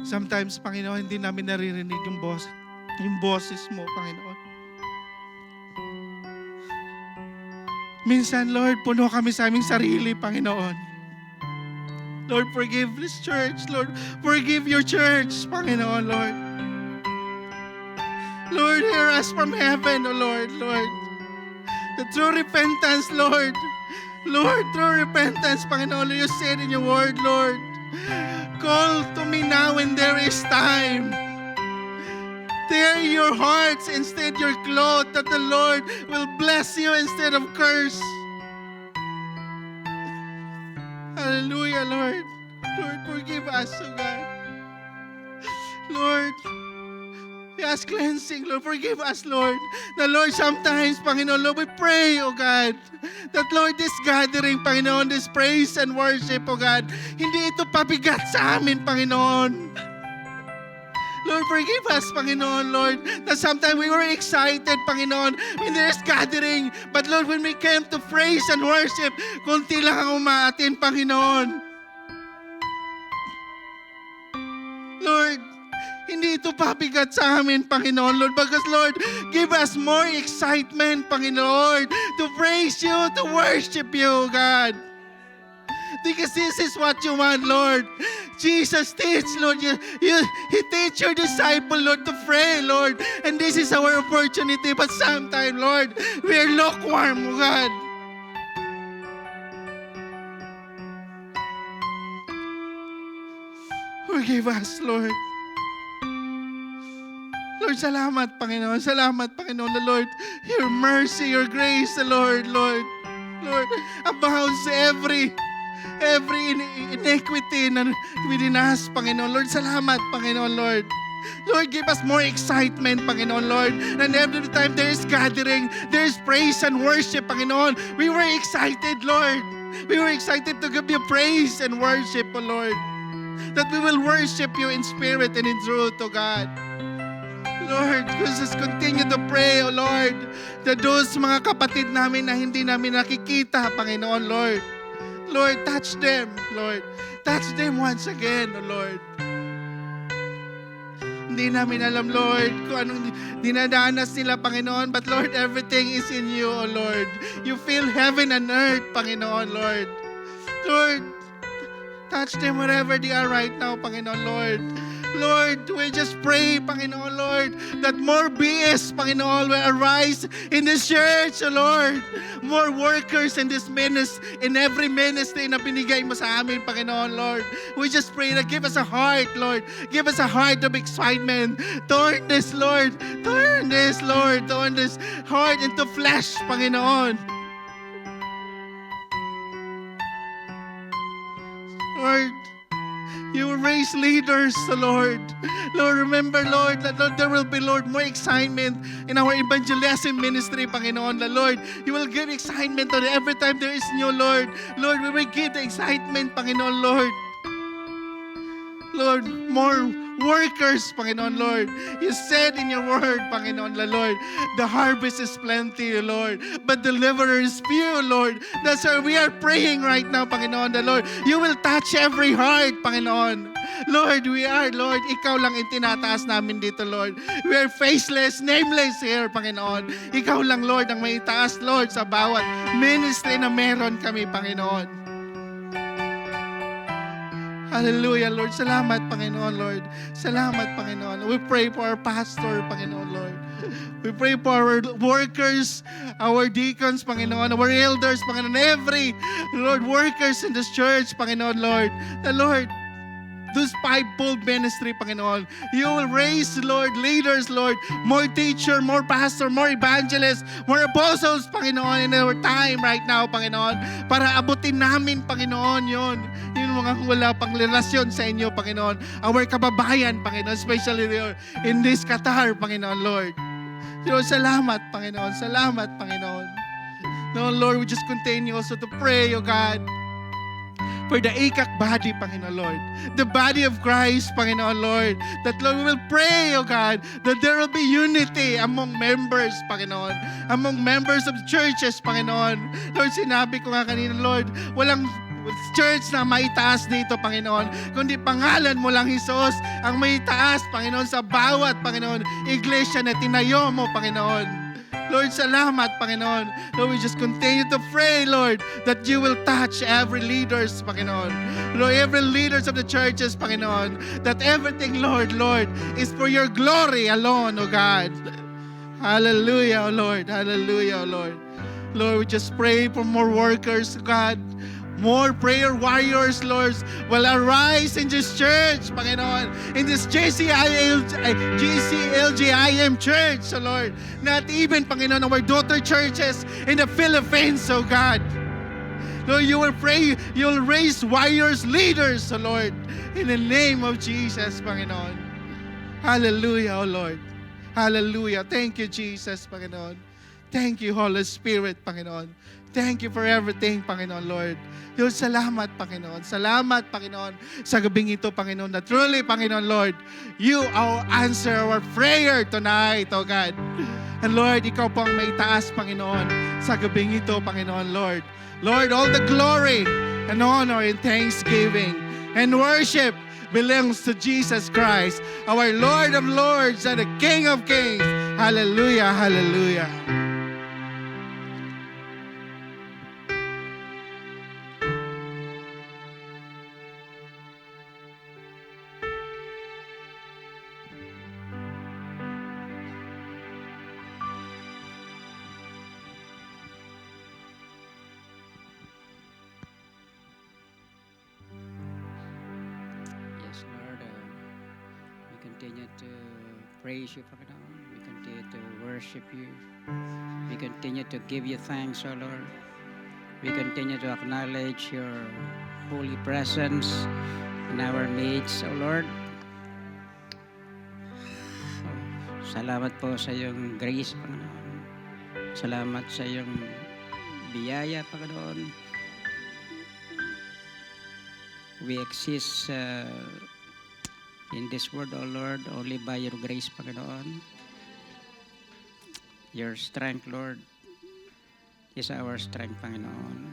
Sometimes, Panginoon, hindi namin naririnig yung boses mo, Panginoon. Minsan, Lord, puno kami sa aming sarili, Panginoon. Lord, forgive this church. Lord, forgive your church, Panginoon, Lord. Lord, hear us from heaven, O Lord, Lord. The true repentance, Lord. Lord, true repentance, Panginoon, you said in your word, Lord. Call to me now when there is time. Tear your hearts instead your clothes, that the Lord will bless you instead of curse. Hallelujah, Lord. Lord, forgive us, O God. Lord, we ask cleansing, Lord. Forgive us, Lord. The Lord, sometimes, Panginoon, Lord, we pray, O God, that, Lord, this gathering, Panginoon, this praise and worship, O God, hindi ito pabigat sa amin, Panginoon. Lord, forgive us, Panginoon, Lord, that sometimes we were excited, Panginoon, when there's gathering. But, Lord, when we came to praise and worship, konti lang ang umaatin, Panginoon. Lord, hindi ito pabigat sa amin, Panginoon, Lord, because, Lord, give us more excitement, Panginoon, to praise you, to worship you, God. Because this is what you want, Lord. Jesus teach, Lord. He teach your disciple, Lord, to pray, Lord. And this is our opportunity. But sometimes, Lord, we are lukewarm, God. Forgive us, Lord. Lord, salamat, Panginoon. Salamat, Panginoon, the Lord. Your mercy, your grace, the Lord, Lord. Lord, abounds every iniquity na within us, Panginoon. Lord, salamat, Panginoon, Lord. Lord, give us more excitement, Panginoon, Lord. And every time there is gathering, there is praise and worship, Panginoon. We were excited, Lord. We were excited to give you praise and worship, O Lord. That we will worship you in spirit and in truth, O God. Lord, just continue to pray, O Lord, that those mga kapatid namin na hindi namin nakikita, Panginoon, Lord. Lord, touch them, Lord. Touch them once again, O Lord. Hindi namin alam, Lord, kung anong dinadanas nila, Panginoon, but Lord, everything is in you, O Lord. You fill heaven and earth, Panginoon, Lord. Lord, touch them wherever they are right now, Panginoon, Lord. Lord, we just pray, Panginoon, Lord, that more BS, Panginoon, will arise in this church, O Lord. More workers in this ministry, in every ministry na binigay mo sa amin, Panginoon, Lord. We just pray that give us a heart, Lord. Give us a heart of excitement. Turn this, Lord. Turn this, Lord. Turn this heart into flesh, Panginoon. Lord, you will raise leaders, Lord. Lord, remember, Lord, that Lord, there will be, Lord, more excitement in our evangelism ministry, Panginoon. That, Lord, you will give excitement, Lord, every time there is new, Lord. Lord, we will give the excitement, Panginoon, Lord. Lord, more workers, Panginoon, Lord. You said in your word, Panginoon, Lord, the harvest is plenty, Lord, but the laborer is few, Lord. That's why we are praying right now, Panginoon, the Lord. You will touch every heart, Panginoon. Lord, we are, Lord, ikaw lang itinataas namin dito, Lord. We are faceless, nameless here, Panginoon. Ikaw lang, Lord, ang may taas, Lord, sa bawat ministry na meron kami, Panginoon. Hallelujah, Lord. Salamat, Panginoon, Lord. Salamat, Panginoon. We pray for our pastor, Panginoon, Lord. We pray for our workers, our deacons, Panginoon, our elders, Panginoon, every, Lord, workers in this church, Panginoon, Lord. The Lord, those five-fold ministry, Panginoon. You will raise, Lord, leaders, Lord, more teacher, more pastor, more evangelists, more apostles, Panginoon, in our time right now, Panginoon, para abutin namin, Panginoon, yun. Yung mga wala pang relasyon sa inyo, Panginoon. Our kababayan, Panginoon, especially in this Qatar, Panginoon, Lord. Lord, salamat, Panginoon. Salamat, Panginoon. No, Lord, we just continue also to pray, O God, for the ACAC body, Panginoon, Lord. The body of Christ, Panginoon, Lord. That, Lord, we will pray, O God, that there will be unity among members, Panginoon. Among members of churches, Panginoon. Lord, sinabi ko nga kanina, Lord, walang church na maitaas dito, Panginoon, kundi pangalan mo lang, Jesus, ang maitaas, Panginoon, sa bawat, Panginoon, iglesia na tinayo mo, Panginoon. Lord, salamat, Panginoon. Lord, we just continue to pray, Lord, that you will touch every leaders, Panginoon. Lord, every leaders of the churches, Panginoon, that everything, Lord, is for your glory alone, O God. Hallelujah, O Lord. Hallelujah, O Lord. Lord, we just pray for more workers, God. More prayer warriors, Lord, will arise in this church, Panginoon, in this GCLGIM church, so Lord. Not even, Panginoon, our daughter churches in the Philippines, oh God. Lord, you will pray, you will raise warriors, leaders, so Lord, in the name of Jesus, Panginoon. Hallelujah, oh Lord. Hallelujah. Thank you, Jesus, Panginoon. Thank you, Holy Spirit, Panginoon. Thank you for everything, Panginoon, Lord. Lord, salamat, Panginoon. Salamat, Panginoon, sa gabing ito, Panginoon, na truly, Panginoon, Lord, you answer our prayer tonight, oh God. And Lord, ikaw po ang may taas, Panginoon, sa gabing ito, Panginoon, Lord. Lord, all the glory and honor and thanksgiving and worship belongs to Jesus Christ, our Lord of Lords and the King of Kings. Hallelujah, hallelujah. Continue to praise you, Panginoon. We continue to worship you. We continue to give you thanks, O Lord. We continue to acknowledge your holy presence in our needs, O Lord. Salamat po sa iyong grace, Panginoon. Salamat sa iyong biyaya, Panginoon. We exist in this world, O Lord, only by your grace, Panginoon. Your strength, Lord, is our strength, Panginoon.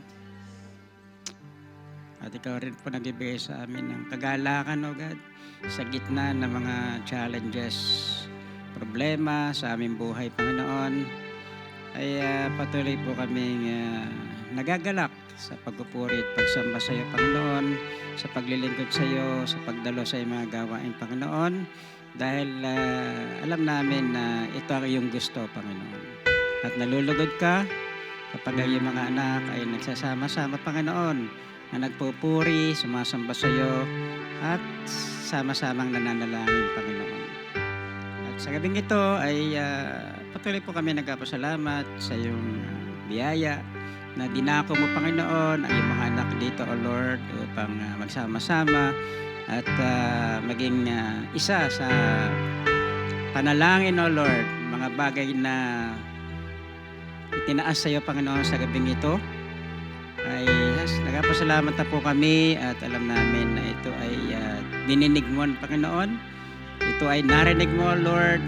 At ikaw rin po nagbibigay sa amin ng kagalakan, O God, sa gitna ng mga challenges, problema sa aming buhay, Panginoon. Ay patuloy po kaming nagagalak sa pagpupuri at pagsamba sa iyo, Panginoon, sa paglilingkod sa iyo, sa pagdalo sa iyong mga gawain, Panginoon, dahil alam namin na ito ang iyong gusto, Panginoon. At nalulugod ka kapag ang iyong mga anak ay nagsasama-sama, Panginoon, na nagpupuri, sumasamba sa iyo, at sama-samang nananalangin, Panginoon. At sa gabing ito ay patuloy po kami nagpapasalamat sa iyong biyaya na dinako mo, Panginoon, ang iyong mga anak dito, O Lord, upang magsama-sama at maging isa sa panalangin, O Lord, mga bagay na itinaas sa iyo, Panginoon, sa gabing ito. Ay nagpapasalamat na po kami at alam namin na ito ay dininig mo, Panginoon. Ito ay narinig mo, Lord,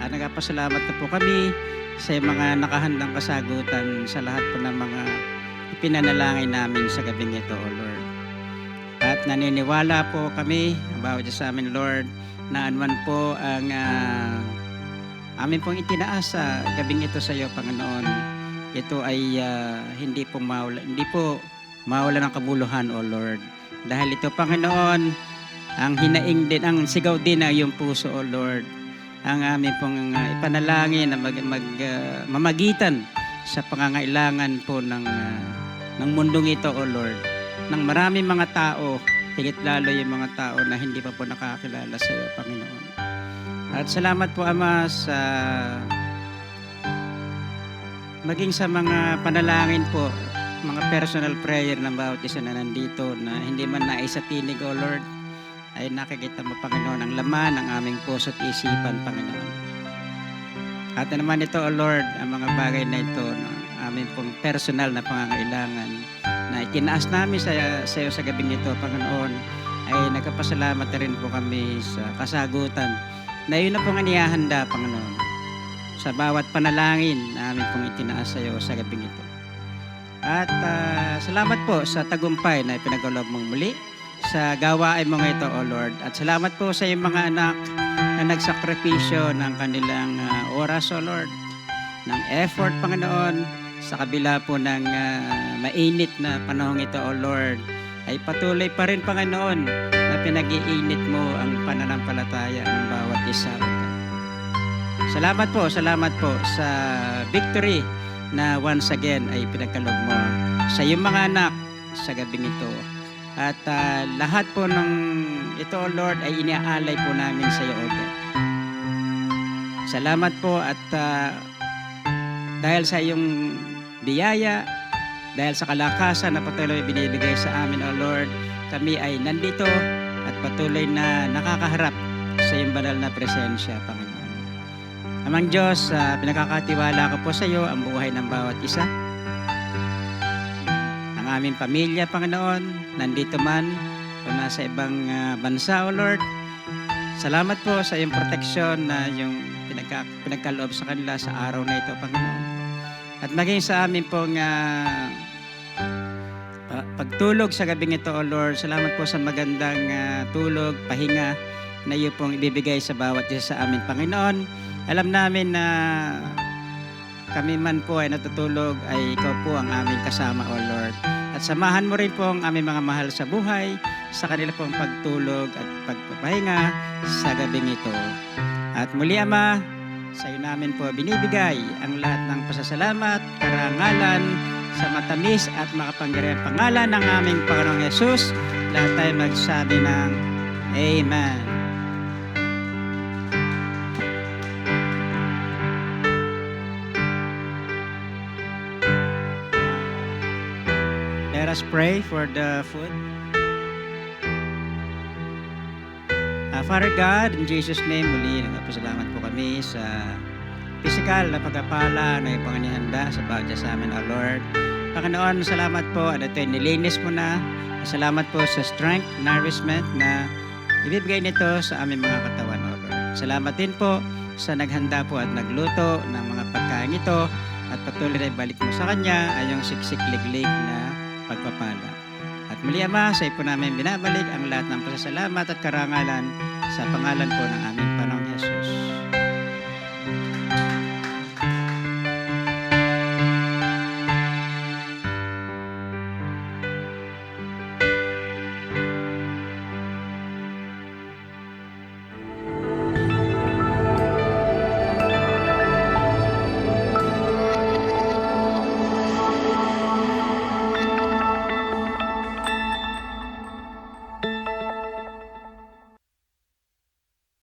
at nagpapasalamat na po kami sa mga nakahandang kasagutan sa lahat po ng mga ipinanalangin namin sa gabing ito, O Lord. At naniniwala po kami, bawat isa sa amin, Lord, na anuman po ang amin pong itinaas sa gabing ito sa iyo, Panginoon. Ito ay hindi po mawala ng kabuluhan, O Lord. Dahil ito, Panginoon, ang hinaing din, ang sigaw din ng iyong puso, O Lord. Ang amin pong ipanalangin na mamagitan sa pangangailangan po ng mundong ito, O Lord. Ng maraming mga tao, higit lalo yung mga tao na hindi pa po nakakilala sa iyo, Panginoon. At salamat po, Ama, sa maging sa mga panalangin po, mga personal prayer ng bawat isa na nandito na hindi man naisatinig, O Lord, ay nakikita mo, Panginoon, ang laman ng aming puso at isipan, Panginoon. At naman ito, O Lord, ang mga bagay na ito na aming pong personal na pangangailangan na itinaas namin sa iyo sa gabing ito, Panginoon, ay nagpapasalamat na rin po kami sa kasagutan na yun na pong inihahanda, Panginoon, sa bawat panalangin na amin pong itinaas sa iyo sa gabing ito. At salamat po sa tagumpay na ipinagkaloob mong muli sa gawain mo ito, O Lord. At salamat po sa iyong mga anak na nagsakripisyo ng kanilang oras, O Lord, ng effort, Panginoon, sa kabila po ng mainit na panahon ito, O Lord, ay patuloy pa rin, Panginoon, na pinag-iinit mo ang pananampalataya ng bawat isa. Salamat po sa victory na once again ay pinagkaloob mo sa iyong mga anak sa gabing ito. At lahat po ng ito, O Lord, ay iniaalay po namin sa iyo, O God. Salamat po at dahil sa iyong biyaya, dahil sa kalakasan na patuloy binibigay sa amin, O Lord, kami ay nandito at patuloy na nakakaharap sa iyong banal na presensya, Panginoon. Amang Diyos, pinakakatiwala ko po sa iyo ang buhay ng bawat isa. Ang aming pamilya, Panginoon, nandito man o nasa ibang bansa, O Lord. Salamat po sa iyong proteksyon na yung pinagkaloob sa kanila sa araw na ito, Panginoon. At maging sa amin pong pagtulog sa gabing ito, O Lord, salamat po sa magandang tulog, pahinga na iyo pong ibibigay sa bawat isa sa amin, Panginoon. Alam namin na kami man po ay natutulog ay ikaw po ang aming kasama, O Lord. At samahan mo rin po ang aming mga mahal sa buhay sa kanila pong pagtulog at pagpapahinga sa gabing ito. At muli, Ama, sa iyo namin po binibigay ang lahat ng pasasalamat, karangalan sa matamis at makapangyarihang pangalan ng aming Panginoong Yesus. Lahat tayo magsabi ng Amen. Let us pray for the food. Father God, in Jesus' name, muli nagpapasalamat po kami sa physical na pagpapala na ipang inihanda sa bawat sa amin, O Lord. Panginoon, salamat po at ito ay nilinis mo na. Salamat po sa strength, nourishment na ibibigay nito sa aming mga katawan, O Lord. Salamat din po sa naghanda po at nagluto ng mga pagkain ito at patuloy na ibalik mo sa Kanya ay yung siksik-liglig na pagpapala. At muli, Ama, sa ipo namin binabalik ang lahat ng pasasalamat at karangalan sa pangalan po ng aming